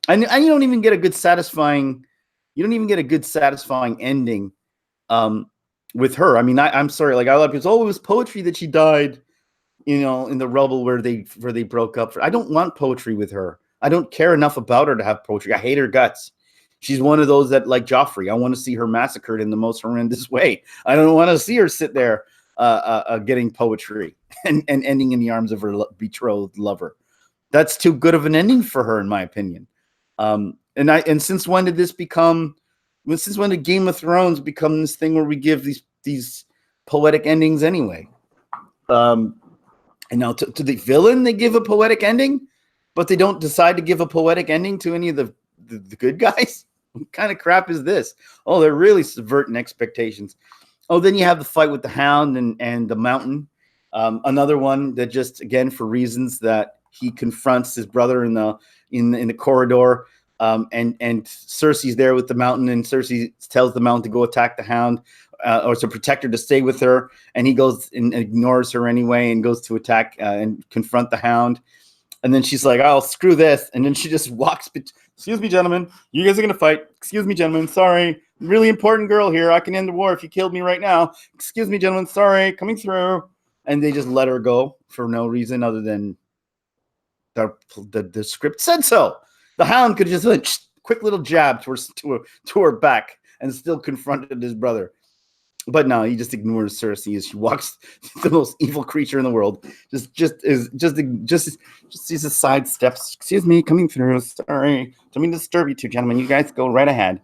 and you don't even get a good satisfying. You don't even get a good satisfying ending with her. I mean, I'm sorry. Like, I love people. Oh, it was poetry that she died, you know, in the rubble where they broke up. I don't want poetry with her. I don't care enough about her to have poetry. I hate her guts. She's one of those that, like Joffrey, I want to see her massacred in the most horrendous way. I don't want to see her sit there getting poetry and ending in the arms of her betrothed lover. That's too good of an ending for her, in my opinion. And since when did this become? Since when did Game of Thrones become this thing where we give these poetic endings anyway? And now to the villain, they give a poetic ending, but they don't decide to give a poetic ending to any of the good guys. What kind of crap is this? Oh, they're really subverting expectations. Oh, then you have the fight with the Hound and the Mountain. Another one that just, again, for reasons that he confronts his brother in the corridor, and Cersei's there with the Mountain, and Cersei tells the Mountain to go attack the Hound, or to protect her, to stay with her, and he goes and ignores her anyway and goes to attack and confront the Hound. And then she's like, "Oh, screw this," and then she just walks. Excuse me, gentlemen. You guys are gonna fight. Excuse me, gentlemen. Sorry, really important girl here. I can end the war if you killed me right now. Excuse me, gentlemen. Sorry, coming through. And they just let her go for no reason other than the script said so. The Hound could just like quick little jab to her back and still confronted his brother. But no, he just ignores Cersei as she walks, the most evil creature in the world. Just sees a side steps. Excuse me, coming through. Sorry, don't mean to disturb you two gentlemen. You guys go right ahead.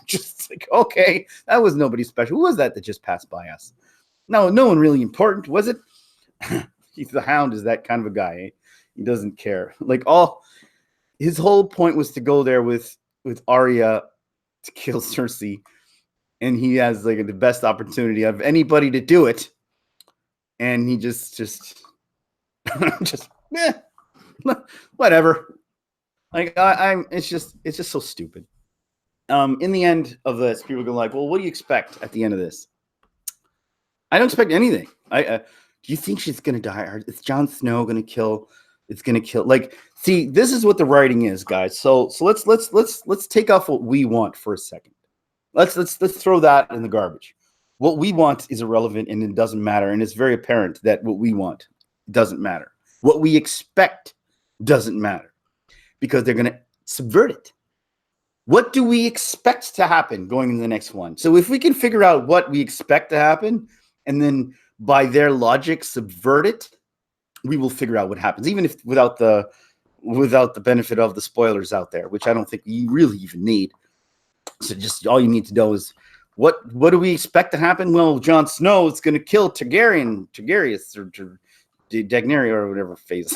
Just like, okay, that was nobody special. Who was that just passed by us? No one really important, was it? The Hound is that kind of a guy. Eh? He doesn't care. Like his whole point was to go there with Arya to kill Cersei, and he has like the best opportunity of anybody to do it, and he just whatever. Like it's just so stupid. In the end of this, people go like, well, what do you expect at the end of this? I don't expect anything. Do you think she's gonna die? Is Jon Snow gonna kill? It's gonna kill. Like, see, this is what the writing is, guys. So let's take off what we want for a second. Let's throw that in the garbage. What we want is irrelevant and it doesn't matter. And it's very apparent that what we want doesn't matter. What we expect doesn't matter because they're gonna subvert it. What do we expect to happen going into the next one? So if we can figure out what we expect to happen and then by their logic subvert it, we will figure out what happens, even if without the benefit of the spoilers out there, which I don't think you really even need. So just all you need to know is what do we expect to happen? Well, Jon Snow is going to kill Targaryen or Daenerys or whatever phase.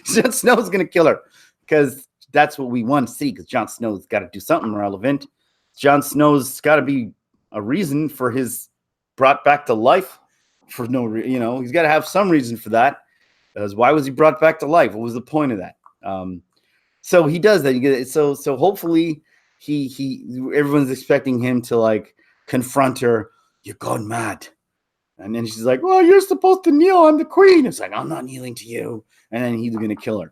Jon Snow is going to kill her because that's what we want to see, because Jon Snow's got to do something relevant. Jon Snow's got to be a reason for his brought back to life for no reason. He's got to have some reason for that. Because why was he brought back to life? What was the point of that? So he does that. So hopefully everyone's expecting him to like confront her. You're gone mad. And then she's like, well, you're supposed to kneel. I'm the queen. It's like, I'm not kneeling to you. And then he's going to kill her.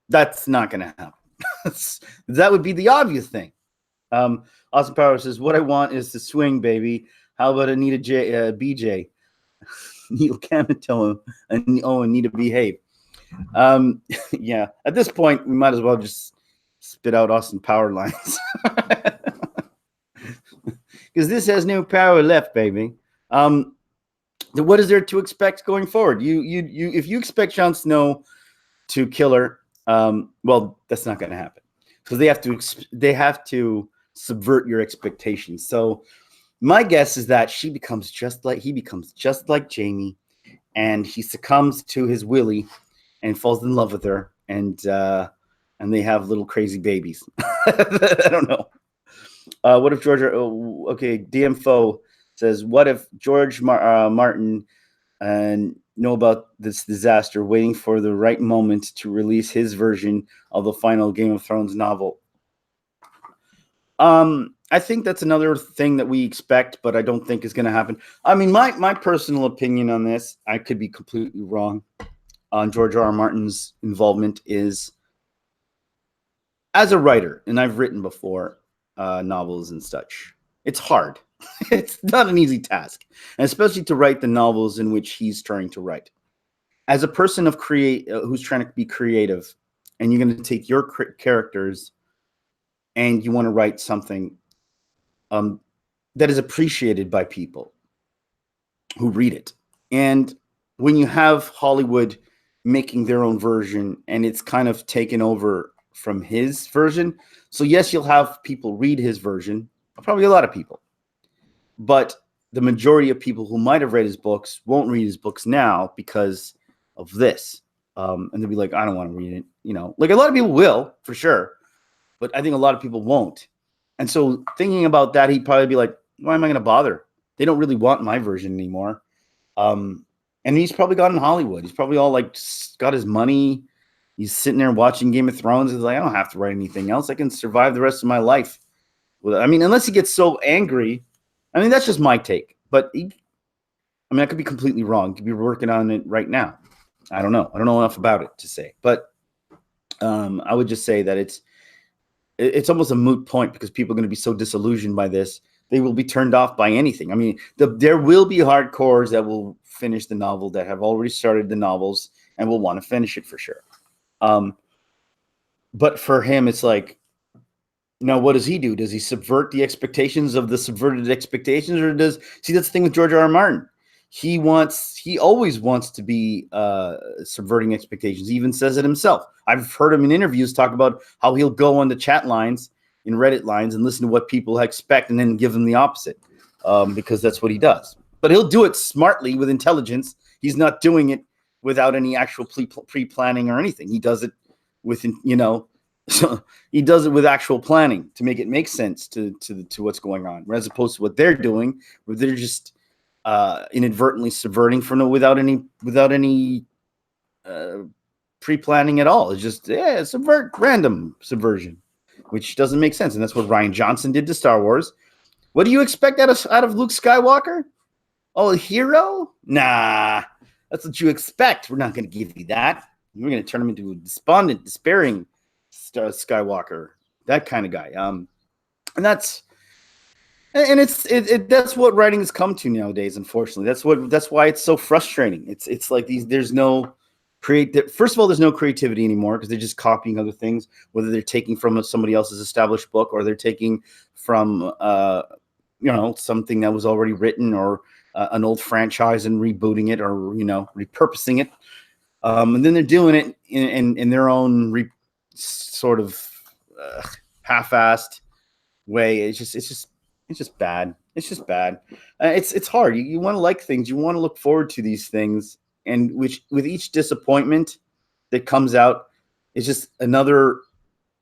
That's not going to happen. That would be the obvious thing. Austin Power says, what I want is to swing, baby. How about Anita BJ? Neil Camito and Anita behave. Yeah, at this point, we might as well just spit out Austin Power lines. Because this has no power left, baby. What is there to expect going forward? If you expect Jon Snow to kill her, well, that's not going to happen because they have to subvert your expectations. So my guess is that he becomes just like Jaime, and he succumbs to his Willie and falls in love with her, and they have little crazy babies. I don't know. What if George? DMFO says, what if George Martin know about this disaster, waiting for the right moment to release his version of the final Game of Thrones novel? I think that's another thing that we expect, but I don't think is going to happen. I mean, my personal opinion on this, I could be completely wrong on George R. R. Martin's involvement, is as a writer, and I've written before novels and such, it's hard. It's not an easy task, and especially to write the novels in which he's trying to write. As a person who's trying to be creative, and you're going to take your characters and you want to write something that is appreciated by people who read it. And when you have Hollywood making their own version and it's kind of taken over from his version. So yes, you'll have people read his version, probably a lot of people, but the majority of people who might have read his books won't read his books now because of this. And they'll be like, I don't want to read it. Like a lot of people will for sure, but I think a lot of people won't. And so thinking about that, he'd probably be like, why am I going to bother? They don't really want my version anymore. And he's probably got in Hollywood. He's probably all like got his money. He's sitting there watching Game of Thrones. He's like, I don't have to write anything else. I can survive the rest of my life. I mean, unless he gets so angry. I mean, that's just my take. But I could be completely wrong. He could be working on it right now. I don't know. I don't know enough about it to say. But I would just say that it's almost a moot point because people are going to be so disillusioned by this. They will be turned off by anything. I mean, there will be hardcores that will finish the novel, that have already started the novels and will want to finish it for sure. But for him, it's like, now what does he do? Does he subvert the expectations of the subverted expectations, or that's the thing with George R. R. Martin. He always wants to be subverting expectations. He even says it himself. I've heard him in interviews talk about how he'll go on the chat lines, in Reddit lines and listen to what people expect and then give them the opposite, because that's what he does. But he'll do it smartly with intelligence. He's not doing it without any actual pre-planning or anything. He does it with, so he does it with actual planning to make it make sense to what's going on, as opposed to what they're doing, where they're just inadvertently subverting without any pre-planning at all. It's just random subversion, which doesn't make sense. And that's what Rian Johnson did to Star Wars. What do you expect out of Luke Skywalker? Oh, a hero? Nah, that's what you expect. We're not going to give you that. We're going to turn him into a despondent, despairing Skywalker, that kind of guy. That's what writing has come to nowadays. Unfortunately, that's why it's so frustrating. It's like there's no creative. First of all, there's no creativity anymore because they're just copying other things, whether they're taking from somebody else's established book or they're taking from something that was already written, or an old franchise and rebooting it, or repurposing it, and then they're doing it in their own sort of half-assed way. It's just bad. It's just bad. It's hard. You want to like things. You want to look forward to these things, and with each disappointment that comes out, it's just another,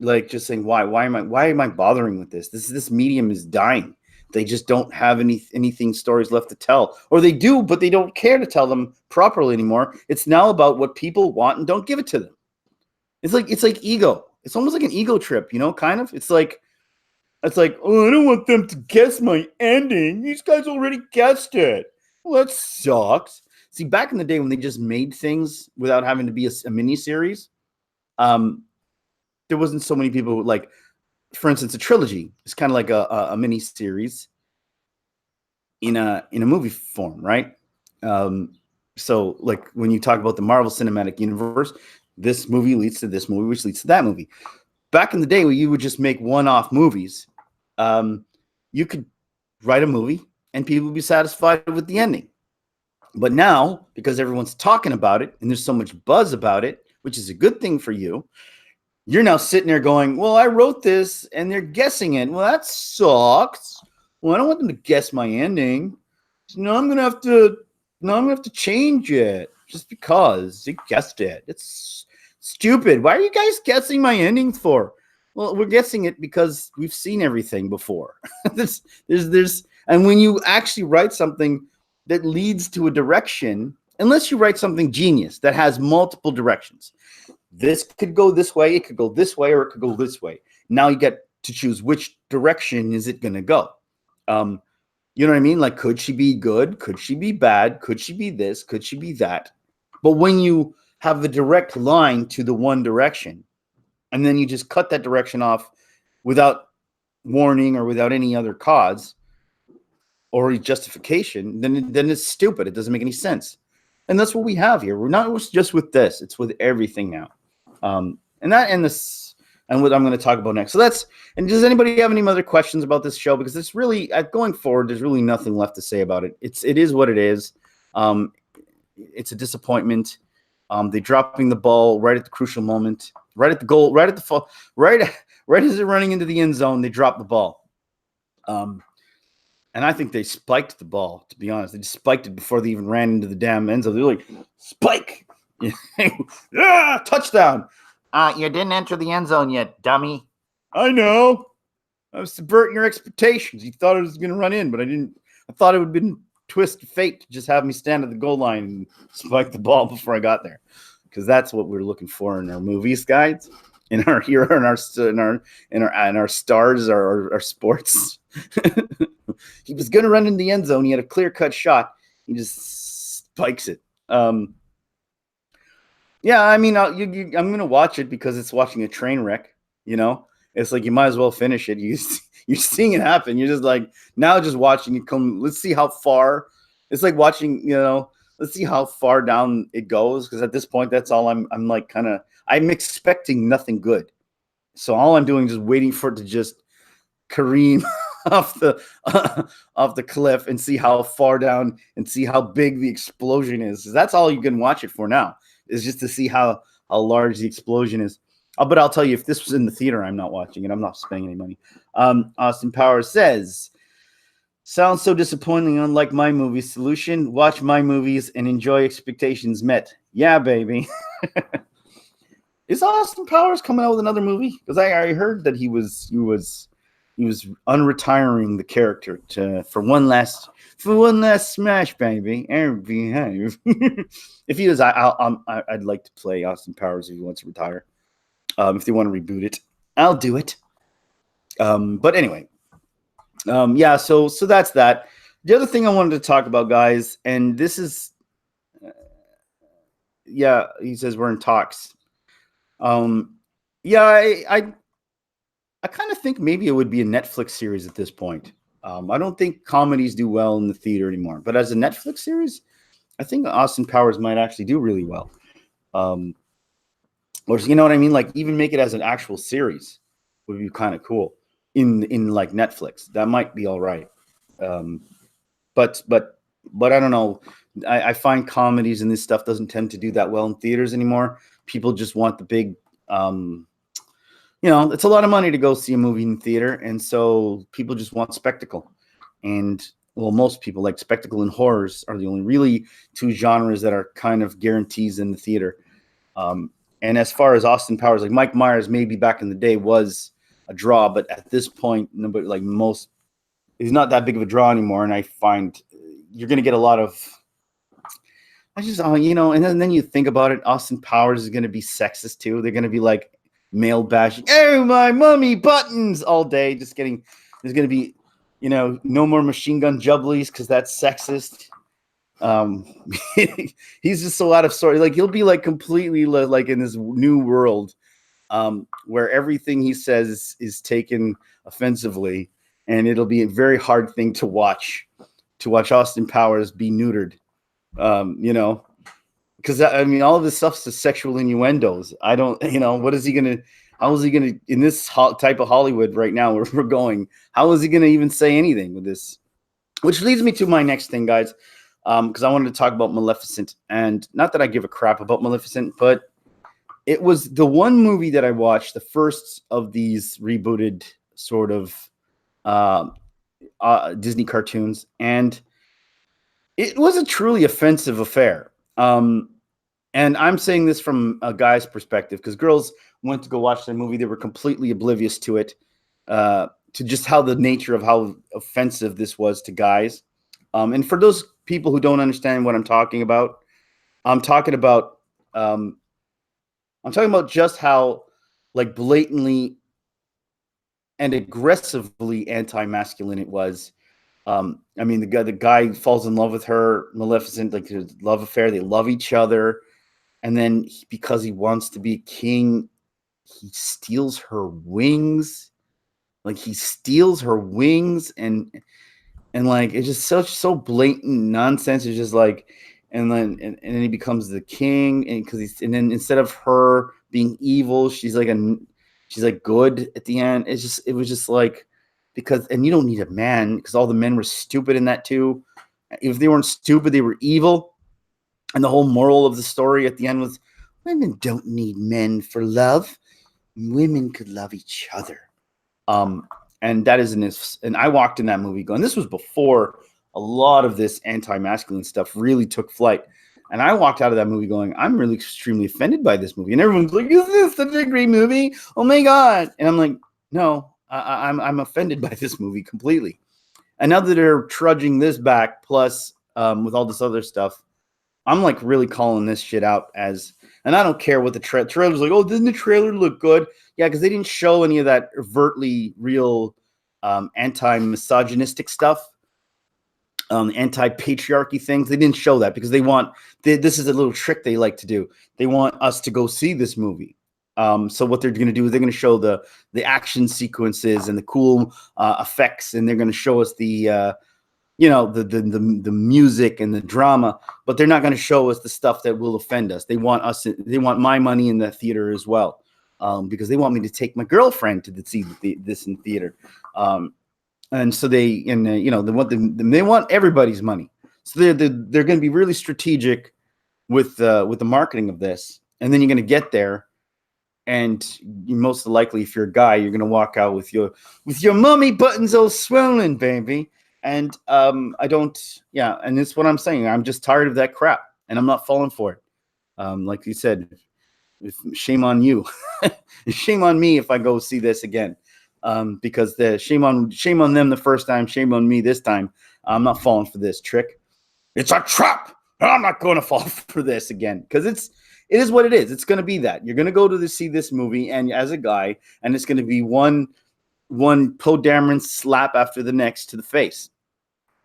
like, just saying, why am I bothering with this? This medium is dying. They just don't have anything stories left to tell, or they do, but they don't care to tell them properly anymore. It's now about what people want and don't give it to them. It's like ego. It's almost like an ego trip, kind of. It's like, oh, I don't want them to guess my ending. These guys already guessed it. Well, that sucks. See, back in the day when they just made things without having to be a mini series, there wasn't so many people like. For instance, a trilogy is kind of like a mini series in a movie form, right? So, like when you talk about the Marvel Cinematic Universe, this movie leads to this movie, which leads to that movie. Back in the day, where you would just make one-off movies, you could write a movie and people would be satisfied with the ending. But now, because everyone's talking about it and there's so much buzz about it, which is a good thing for you, you're now sitting there going, well, I wrote this and they're guessing it. Well, that sucks. Well, I don't want them to guess my ending. So now I'm gonna have to change it just because they guessed it. It's stupid. Why are you guys guessing my ending for? Well, we're guessing it because we've seen everything before. And when you actually write something that leads to a direction, unless you write something genius that has multiple directions. This could go this way, it could go this way, or it could go this way. Now you get to choose which direction is it going to go. You know what I mean? Like, could she be good? Could she be bad? Could she be this? Could she be that? But when you have the direct line to the one direction, and then you just cut that direction off without warning or without any other cause or justification, then it's stupid. It doesn't make any sense. And that's what we have here. We're not just with this; it's with everything now. And what I'm going to talk about next. So and does anybody have any other questions about this show? Because it's really, going forward, there's really nothing left to say about it. It is what it is. It's a disappointment. They're dropping the ball right at the crucial moment, right at the goal, right at the fall, right as they're running into the end zone, they drop the ball. And I think they spiked the ball, to be honest. They just spiked it before they even ran into the damn end zone. They're like, spike! Touchdown! You didn't enter the end zone yet, dummy. I know. I was subverting your expectations. You thought I was going to run in, but I didn't. I thought it would have been twist of fate to just have me stand at the goal line and spike the ball before I got there. Because that's what we're looking for in our movies, guys. In our hero, in our stars, our sports. He was going to run in the end zone. He had a clear-cut shot. He just spikes it. Yeah, I mean, I'm going to watch it because it's watching a train wreck. It's like you might as well finish it. You're seeing it happen. You're just like, now just watching it come. Let's see how far. It's like watching, let's see how far down it goes. Because at this point, that's all I'm like I'm expecting nothing good. So all I'm doing is just waiting for it to just careen off the cliff and see how far down and see how big the explosion is. That's all you can watch it for now, is just to see how large the explosion is. But I'll tell you, if this was in the theater, I'm not watching it. I'm not spending any money. Austin Powers says, sounds so disappointing, unlike my movie. Solution, watch my movies and enjoy expectations met. Yeah, baby. Is Austin Powers coming out with another movie? Because I heard that he was unretiring the character for one last smash, baby, and behave. If he does, I'd like to play Austin Powers if he wants to retire. If they want to reboot it, I'll do it. But anyway, yeah. So that's that. The other thing I wanted to talk about, guys, and this is, yeah, he says we're in talks. Yeah, I kind of think maybe it would be a Netflix series at this point. I don't think comedies do well in the theater anymore, but as a Netflix series, I think Austin Powers might actually do really well. Or you know what I mean? Like even make it as an actual series would be kind of cool in like Netflix. That might be all right. But I don't know. I find comedies and this stuff doesn't tend to do that well in theaters anymore. People just want the big, it's a lot of money to go see a movie in theater. And so people just want spectacle. And well, most people like spectacle and horrors are the only really two genres that are kind of guarantees in the theater. And as far as Austin Powers, like Mike Myers, maybe back in the day was a draw, but at this point, nobody like most, he's not that big of a draw anymore. And I find you're going to get a lot of, and then you think about it, Austin Powers is going to be sexist too. They're going to be like male bashing. Oh, my mummy buttons all day. Just kidding. There's going to be, no more machine gun jubblies because that's sexist. He's just so out of sorts. Like he'll be like completely like in this new world where everything he says is taken offensively, and it'll be a very hard thing to watch Austin Powers be neutered. Because I mean, all of this stuff's just sexual innuendos. I don't, what is he gonna? How is he gonna in this type of Hollywood right now where we're going? How is he gonna even say anything with this? Which leads me to my next thing, guys. Because I wanted to talk about Maleficent, and not that I give a crap about Maleficent, but it was the one movie that I watched, the first of these rebooted sort of Disney cartoons, and it was a truly offensive affair. And I'm saying this from a guy's perspective because girls went to go watch the movie; they were completely oblivious to it, to just how the nature of how offensive this was to guys. And for those people who don't understand what I'm talking about, I'm talking about just how like blatantly and aggressively anti-masculine it was. I mean, the guy falls in love with her, Maleficent, like a love affair. They love each other, and then because he wants to be king, he steals her wings. Like he steals her wings and like it's just so blatant nonsense. It's just like, and then he becomes the king, and then instead of her being evil, she's like good at the end. It was just like and you don't need a man because all the men were stupid in that too. If they weren't stupid, they were evil. And the whole moral of the story at the end was women don't need men for love. Women could love each other. And that is and I walked in that movie going, this was before a lot of this anti-masculine stuff really took flight. And I walked out of that movie going, I'm really extremely offended by this movie. And everyone's like, is this such a great movie? Oh my God. And I'm like, no, I'm offended by this movie completely. And now that they're trudging this back, plus with all this other stuff, I'm like really calling this shit out and I don't care what the trailer's like. Oh, didn't the trailer look good? Yeah, because they didn't show any of that overtly real anti-misogynistic stuff, anti-patriarchy things. They didn't show that because this is a little trick they like to do. They want us to go see this movie. So what they're going to do is they're going to show the action sequences and the cool effects, and they're going to show us the music and the drama, but they're not going to show us the stuff that will offend us. They want my money in the theater as well, because they want me to take my girlfriend to see this in theater. And so they want everybody's money. So they're going to be really strategic with the marketing of this. And then you're going to get there and most likely, if you're a guy, you're gonna walk out with your mummy buttons all swollen, baby. And I don't, yeah, and it's what I'm saying. I'm just tired of that crap, and I'm not falling for it. Like you said, shame on you, shame on me if I go see this again, because the shame on them the first time, shame on me this time. I'm not falling for this trick. It's a trap. I'm not going to fall for this again, because it is what it is. It's going to be that you're going to go to see this movie, and as a guy, and it's going to be one Poe Dameron slap after the next to the face.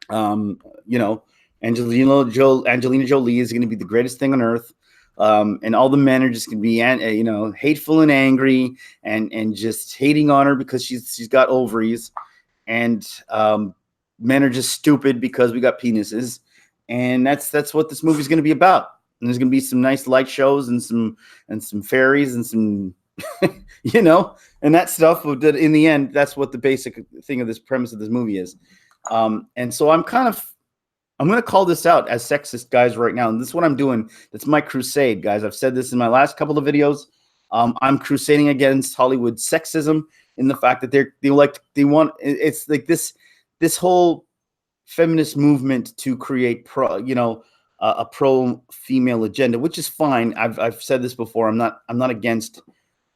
You know, Angelina Jolie is going to be the greatest thing on earth. And all the men are just going to be, you know, hateful and angry and just hating on her because she's got ovaries, and men are just stupid because we got penises, and that's what this movie is going to be about. And there's going to be some nice light shows and some fairies and some, you know, and that stuff. In the end, that's what the basic thing of this premise of this movie is. And so I'm going to call this out as sexist, guys, right now. And this is what I'm doing. That's my crusade, guys. I've said this in my last couple of videos. I'm crusading against Hollywood sexism in the fact that they want, it's like this whole feminist movement to create a pro female agenda, which is fine. I've said this before. I'm not against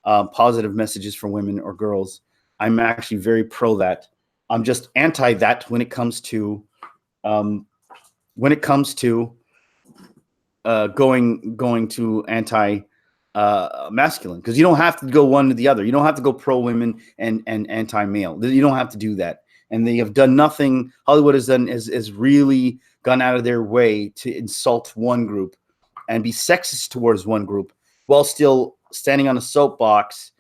positive messages for women or girls. I'm actually very pro that. I'm just anti that when it comes to going to anti masculine, because you don't have to go one to the other. You don't have to go pro women and anti male. You don't have to do that. And they have done nothing. Hollywood has really gone out of their way to insult one group and be sexist towards one group while still standing on a soapbox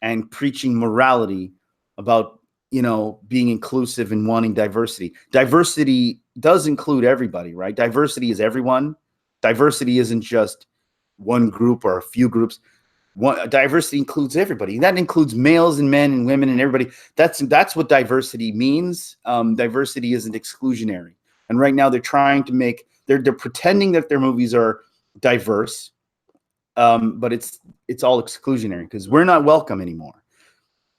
and preaching morality about, you know, being inclusive and wanting diversity. Diversity does include everybody, right? Diversity is everyone. Diversity isn't just one group or a few groups. Diversity includes everybody. That includes males and men and women and everybody. That's what diversity means. Diversity isn't exclusionary. And right now they're trying to they're pretending that their movies are diverse, but it's all exclusionary because we're not welcome anymore.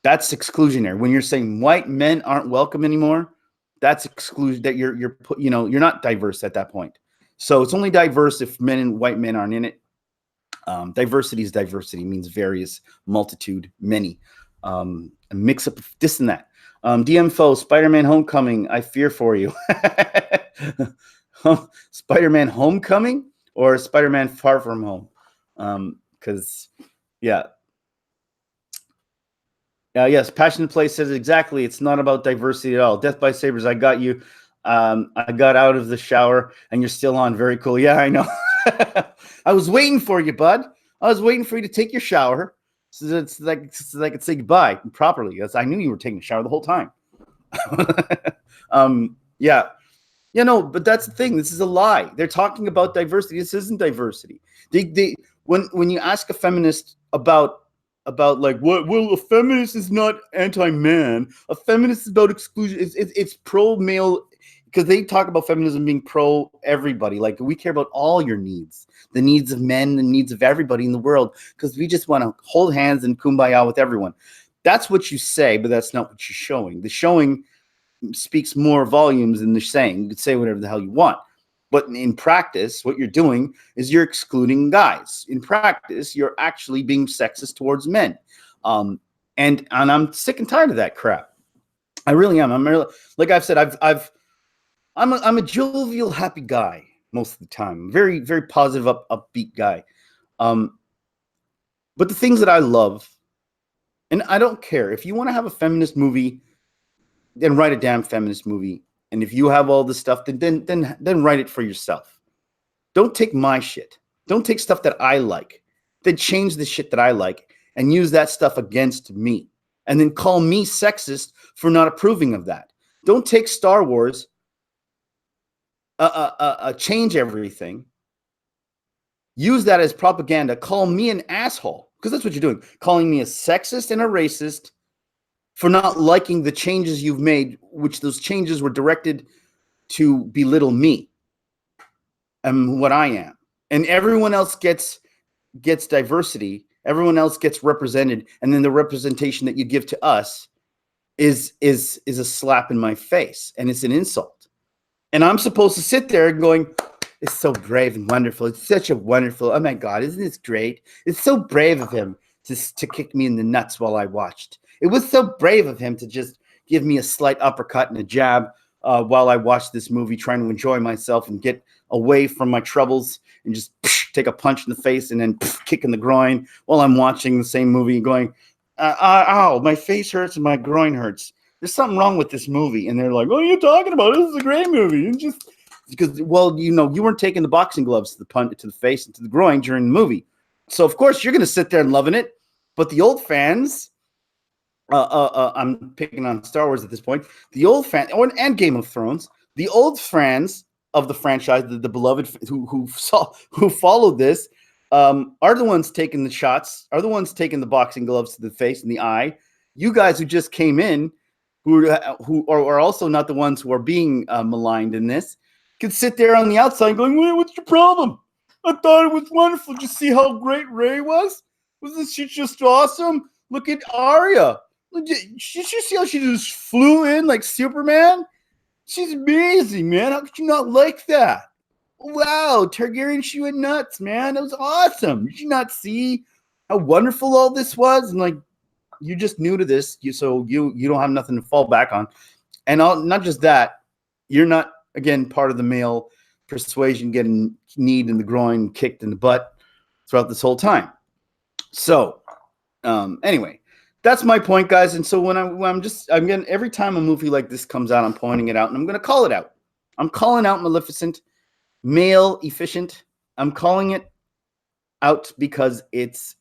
That's exclusionary. When you're saying white men aren't welcome anymore, that's exclusion. That you're not diverse at that point. So it's only diverse if white men aren't in it. Diversity is diversity, means various, multitude, many. A mix up of this and that. DM4, Spider-Man Homecoming, I fear for you. Spider-Man Homecoming or Spider-Man Far From Home? Because, yeah. Yes, Passionate Place says exactly. It's not about diversity at all. Death by Sabers, I got you. I got out of the shower and you're still on. Very cool. Yeah, I know. I was waiting for you, bud. I was waiting for you to take your shower so that I could say goodbye properly. I knew you were taking a shower the whole time. Yeah. You know, but that's the thing. This is a lie. They're talking about diversity. This isn't diversity. When you ask a feminist about like what? Well, a feminist is not anti-man. A feminist is about exclusion. It's pro-male, because they talk about feminism being pro everybody. Like, we care about all your needs, the needs of men, the needs of everybody in the world, because we just want to hold hands and kumbaya with everyone. That's what you say, but that's not what you're showing. The showing speaks more volumes than the saying. You could say whatever the hell you want. But in practice, what you're doing is you're excluding guys. In practice, you're actually being sexist towards men. And I'm sick and tired of that crap. I really am. Like I've said, I'm a jovial, happy guy most of the time. Very, very positive, upbeat guy. But the things that I love, and I don't care if you want to have a feminist movie, then write a damn feminist movie. And if you have all this stuff, then write it for yourself. Don't take my shit. Don't take stuff that I like. Then change the shit that I like and use that stuff against me. And then call me sexist for not approving of that. Don't take Star Wars, change everything, use that as propaganda, call me an asshole, because that's what you're doing. Calling me a sexist and a racist for not liking the changes you've made, which those changes were directed to belittle me and what I am. And everyone else gets diversity Everyone else gets represented, and then the representation that you give to us is a slap in my face, and it's an insult. And I'm supposed to sit there and going, it's so brave and wonderful. It's such a wonderful, oh my God, isn't this great? It's so brave of him to kick me in the nuts while I watched. It was so brave of him to just give me a slight uppercut and a jab while I watched this movie, trying to enjoy myself and get away from my troubles and just take a punch in the face and then kick in the groin while I'm watching the same movie going, ow, my face hurts and my groin hurts. There's something wrong with this movie. And they're like, what are you talking about? This is a great movie. And just because, well, you weren't taking the boxing gloves to the punch, to the face, and to the groin during the movie. So, of course, you're going to sit there and loving it. But the old fans, I'm picking on Star Wars at this point, the old fans, and Game of Thrones, the old fans of the franchise, the beloved who followed this, are the ones taking the shots, are the ones taking the boxing gloves to the face and the eye. You guys who just came in, who are also not the ones who are being maligned in this, could sit there on the outside going, what's your problem? I thought it was wonderful. Did you see how great Rey was? Wasn't she just awesome? Look at Arya. Did you see how she just flew in like Superman? She's amazing, man. How could you not like that? Wow, Targaryen, she went nuts, man. That was awesome. Did you not see how wonderful all this was? And like, you're just new to this, so you don't have nothing to fall back on. And not just that, you're not, again, part of the male persuasion getting kneed in the groin, kicked in the butt throughout this whole time. So, anyway, that's my point, guys. And so when I'm getting, every time a movie like this comes out, I'm pointing it out, and I'm going to call it out. I'm calling out Maleficent, male efficient. I'm calling it out because it's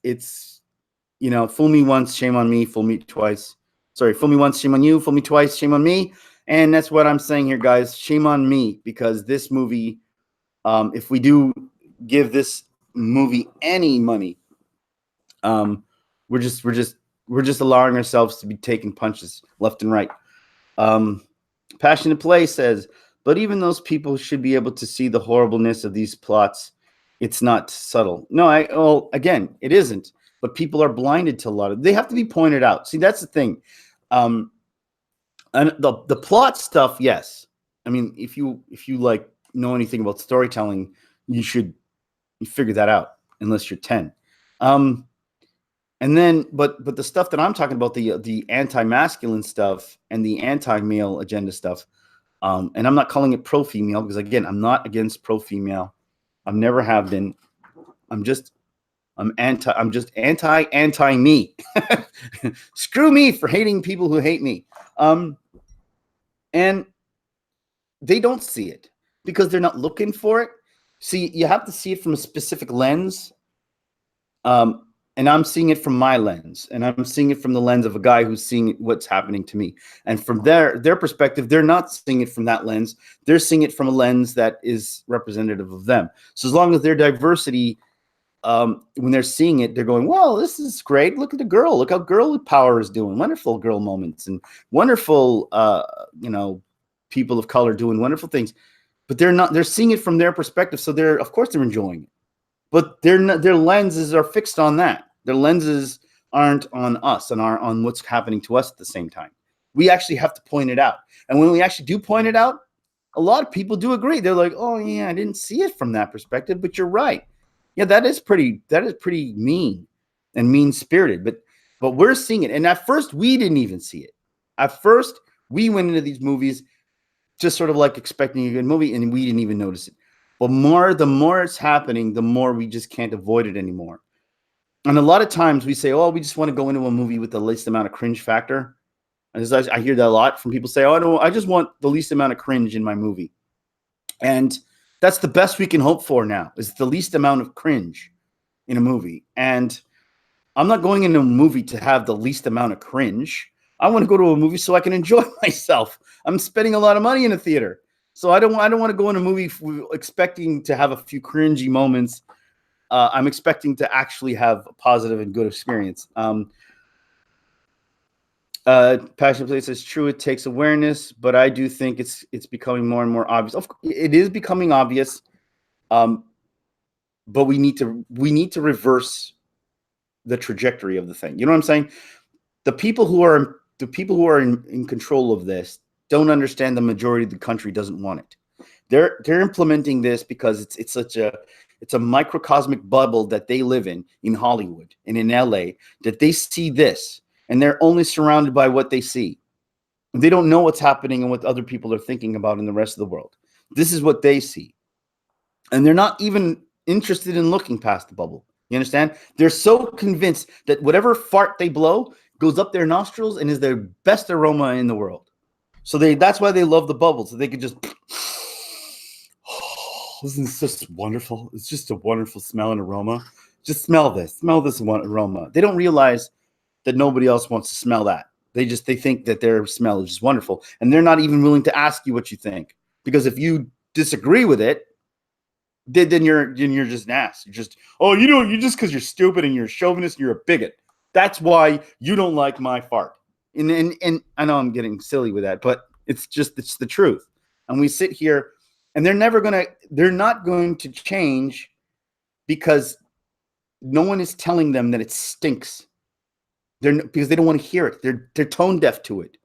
fool me once, shame on me. Fool me twice. Sorry, fool me once, shame on you. Fool me twice, shame on me. And that's what I'm saying here, guys. Shame on me, because this movie, if we do give this movie any money, we're just allowing ourselves to be taking punches left and right. Passionate Play says, but even those people should be able to see the horribleness of these plots. It's not subtle. No, again, it isn't. But people are blinded to a lot of. They have to be pointed out. See, that's the thing. And the plot stuff, yes. I mean, if you like know anything about storytelling, you figure that out. Unless you're 10. And then, but the stuff that I'm talking about, the anti-masculine stuff and the anti-male agenda stuff, and I'm not calling it pro-female because, again, I'm not against pro-female. I never have been. I'm just anti me. Screw me for hating people who hate me. And they don't see it because they're not looking for it. See, you have to see it from a specific lens. And I'm seeing it from my lens, and I'm seeing it from the lens of a guy who's seeing what's happening to me. And from their perspective, they're not seeing it from that lens. They're seeing it from a lens that is representative of them. So as long as their diversity, when they're seeing it, they're going, well, this is great. Look at the girl. Look how girl power is doing. Wonderful girl moments and wonderful, people of color doing wonderful things. But they're seeing it from their perspective. So of course they're enjoying it. But their lenses are fixed on that. Their lenses aren't on us and are on what's happening to us at the same time. We actually have to point it out. And when we actually do point it out, a lot of people do agree. They're like, oh, yeah, I didn't see it from that perspective, but you're right. Yeah, that is pretty mean and mean-spirited. But we're seeing it. And at first, we didn't even see it. At first, we went into these movies just sort of like expecting a good movie, and we didn't even notice it. But the more it's happening, the more we just can't avoid it anymore. And a lot of times we say, oh, we just want to go into a movie with the least amount of cringe factor. And I hear that a lot from people say, oh, I just want the least amount of cringe in my movie. And that's the best we can hope for now, is the least amount of cringe in a movie. And I'm not going into a movie to have the least amount of cringe. I want to go to a movie so I can enjoy myself. I'm spending a lot of money in a theater. So I don't want to go in a movie expecting to have a few cringy moments. I'm expecting to actually have a positive and good experience. Passion Play says, true, it takes awareness, but I do think it's becoming more and more obvious. It is becoming obvious, but we need to reverse the trajectory of the thing. You know what I'm saying? The people who are in control of this don't understand the majority of the country doesn't want it. They're implementing this because it's a microcosmic bubble that they live in Hollywood and in LA, that they see this and they're only surrounded by what they see. They don't know what's happening and what other people are thinking about in the rest of the world. This is what they see. And they're not even interested in looking past the bubble. You understand? They're so convinced that whatever fart they blow goes up their nostrils and is their best aroma in the world. So that's why they love the bubble. So they could just, isn't this just wonderful? It's just a wonderful smell and aroma. Just smell this one aroma. They don't realize that nobody else wants to smell that. They think that their smell is just wonderful. And they're not even willing to ask you what you think. Because if you disagree with it, then you're just an ass. You're just, you just because you're stupid and you're a chauvinist, you're a bigot. That's why you don't like my fart. And I know I'm getting silly with that, but it's the truth. And we sit here and they're not going to change because no one is telling them that it stinks. Because they don't want to hear it. They're tone deaf to it.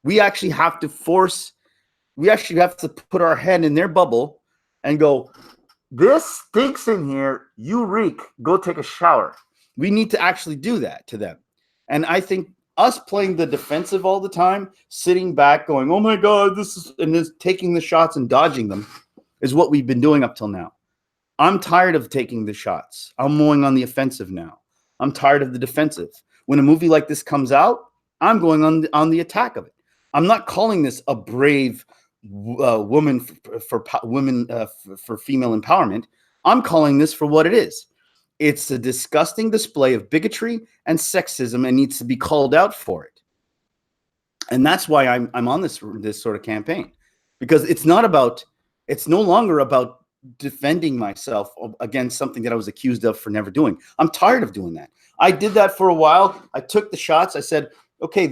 We actually have to put our head in their bubble and go, this stinks in here. You reek. Go take a shower. We need to actually do that to them. And I think us playing the defensive all the time, sitting back going, oh my God, this taking the shots and dodging them is what we've been doing up till now. I'm tired of taking the shots. I'm going on the offensive now. I'm tired of the defensive. When a movie like this comes out, I'm going on the attack of it. I'm not calling this a brave woman for female empowerment. I'm calling this for what it is. It's a disgusting display of bigotry and sexism and needs to be called out for it. And that's why I'm on this sort of campaign, because it's no longer about defending myself against something that I was accused of for never doing. I'm tired of doing that. I did that for a while. I took the shots. I said, okay,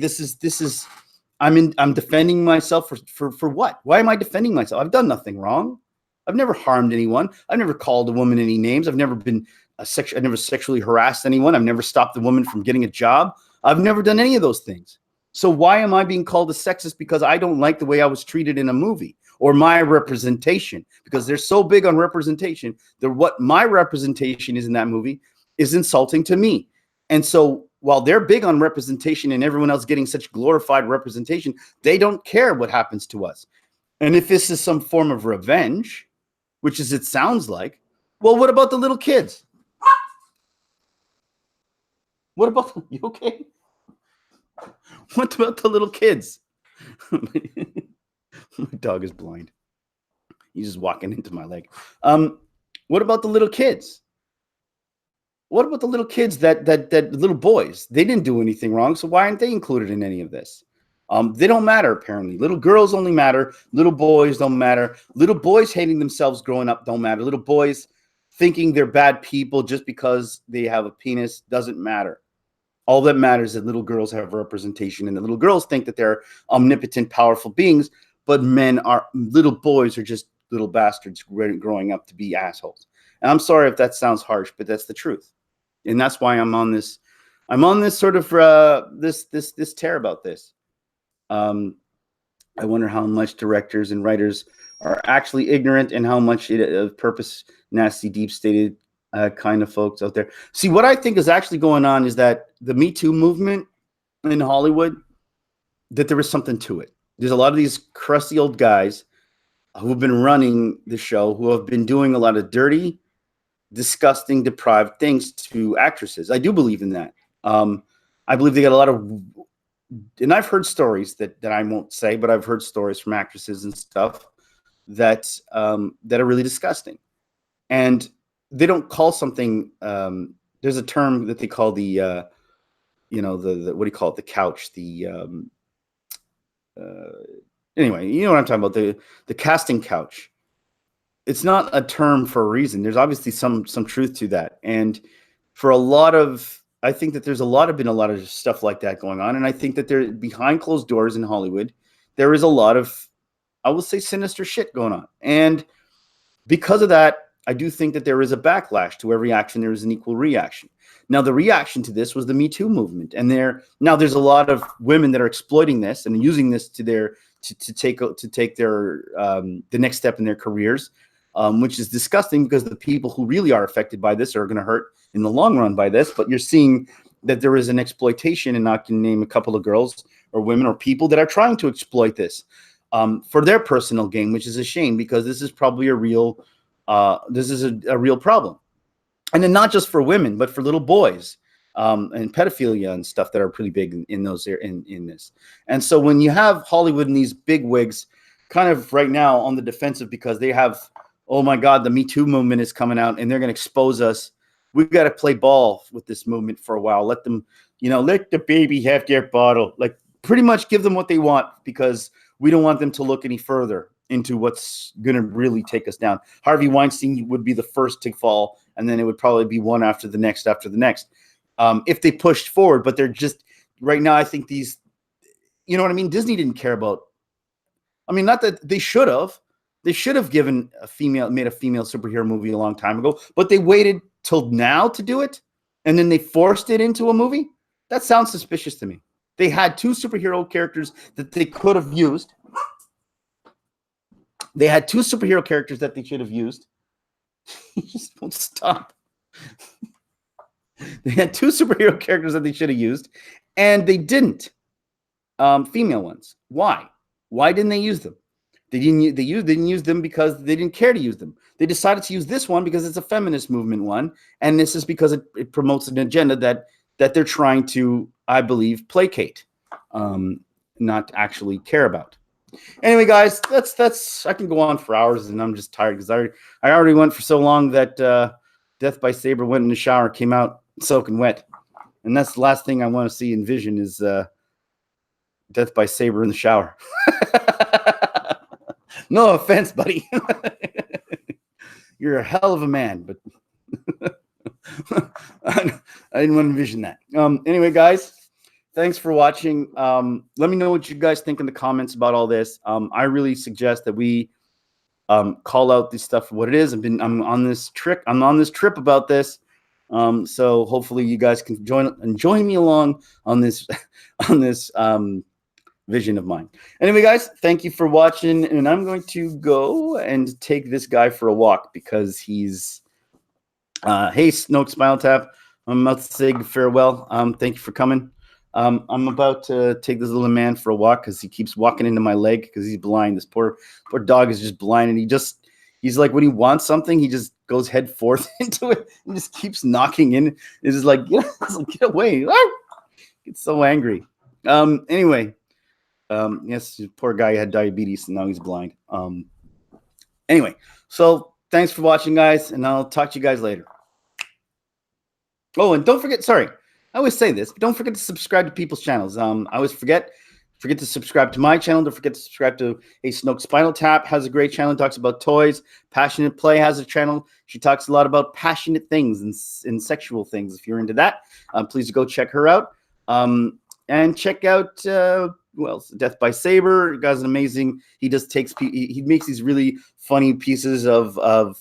I'm defending myself for what? Why am I defending myself? I've done nothing wrong. I've never harmed anyone. I've never called a woman any names. I've never been I've never sexually harassed anyone. I've never stopped a woman from getting a job. I've never done any of those things. So why am I being called a sexist because I don't like the way I was treated in a movie or my representation? Because they're so big on representation that what my representation is in that movie is insulting to me. And so while they're big on representation and everyone else getting such glorified representation, they don't care what happens to us. And if this is some form of revenge, which is it sounds like, well, what about the little kids? What about you okay? What about the little kids? My dog is blind. He's just walking into my leg. What about the little kids? What about the little kids that little boys? They didn't do anything wrong, so why aren't they included in any of this? They don't matter, apparently. Little girls only matter. Little boys don't matter. Little boys hating themselves growing up don't matter. Little boys thinking they're bad people just because they have a penis doesn't matter. All that matters is that little girls have representation, and the little girls think that they're omnipotent, powerful beings, but little boys are just little bastards growing up to be assholes. And I'm sorry if that sounds harsh, but that's the truth. And that's why I'm on this sort of this tear about this. I wonder how much directors and writers are actually ignorant and how much purpose, nasty, deep-stated kind of folks out there. See, what I think is actually going on is that the Me Too movement in Hollywood, that there is something to it. There's a lot of these crusty old guys who have been running the show, who have been doing a lot of dirty, disgusting, deprived things to actresses. I do believe in that. I believe they got a lot of, and I've heard stories that I won't say, but I've heard stories from actresses and stuff that are really disgusting. And they don't call something, there's a term that they call the what do you call it? The couch, anyway, you know what I'm talking about, the casting couch. It's not a term for a reason. There's obviously some truth to that. And for I think that there's been a lot of stuff like that going on. And I think that there, behind closed doors in Hollywood, there is a lot of, I will say, sinister shit going on. And because of that, I do think that there is a backlash to every action. There is an equal reaction. Now, the reaction to this was the Me Too movement, and there's a lot of women that are exploiting this and using this to take their the next step in their careers, which is disgusting because the people who really are affected by this are going to hurt in the long run by this. But you're seeing that there is an exploitation, and I can name a couple of girls or women or people that are trying to exploit this for their personal gain, which is a shame because this is probably a real real problem. And then not just for women, but for little boys and pedophilia and stuff that are pretty big in this. And so when you have Hollywood and these big wigs kind of right now on the defensive because they have, oh my God, the Me Too movement is coming out and they're going to expose us. We've got to play ball with this movement for a while. Let them, let the baby have their bottle. Like pretty much give them what they want because we don't want them to look any further into what's going to really take us down. Harvey Weinstein would be the first to fall, and then it would probably be one after the next, if they pushed forward. But they're just right now, I think these, you know what I mean? Disney didn't care about, not that they should have. They should have made a female superhero movie a long time ago, but they waited till now to do it, and then they forced it into a movie. That sounds suspicious to me. They had two superhero characters that they could have used. They had two superhero characters that they should have used. He just won't stop. They had two superhero characters that they should have used, and they didn't. Female ones. Why? Why didn't they use them? They didn't use them because they didn't care to use them. They decided to use this one because it's a feminist movement one, and this is because it promotes an agenda that they're trying to, I believe, placate, not actually care about. Anyway, guys, that's I can go on for hours, and I'm just tired because I already went for so long that Death by Saber went in the shower, came out soaking wet, and that's the last thing I want to see in vision is Death by Saber in the shower. No offense, buddy. You're a hell of a man, but I didn't want to envision that. Anyway, guys. Thanks for watching. Let me know what you guys think in the comments about all this. I really suggest that we call out this stuff for what it is. I'm on this trip about this. So hopefully you guys can join me along on this vision of mine. Anyway, guys, thank you for watching, and I'm going to go and take this guy for a walk because he's hey, Snoke Spinal Tap. I'm about to say farewell. Thank you for coming. I'm about to take this little man for a walk because he keeps walking into my leg because he's blind. This poor dog is just blind, and he's like, when he wants something, he just goes head forth into it and just keeps knocking in. It's just like, get away. Gets so angry. Anyway, yes, poor guy had diabetes and now he's blind. Anyway, so thanks for watching, guys, and I'll talk to you guys later. Oh, and don't forget, sorry. I always say this, but don't forget to subscribe to people's channels. I always forget to subscribe to my channel. Don't forget to subscribe to Snoke Spinal Tap. Has a great channel. Talks about toys. Passionate Play has a channel. She talks a lot about passionate things and sexual things. If you're into that, please go check her out. And check out Death by Saber. The guy's amazing. He just he makes these really funny pieces of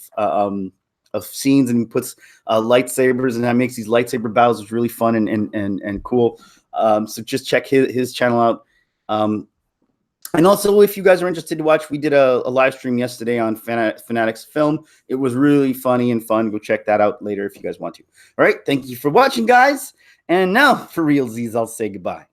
scenes, and he puts lightsabers, and that makes these lightsaber battles is really fun and cool. So just check his channel out. And also, if you guys are interested to watch, we did a live stream yesterday on Fanatics Film. It was really funny and fun. Go check that out later if you guys want to. All right, thank you for watching, guys. And now, for realsies, I'll say goodbye.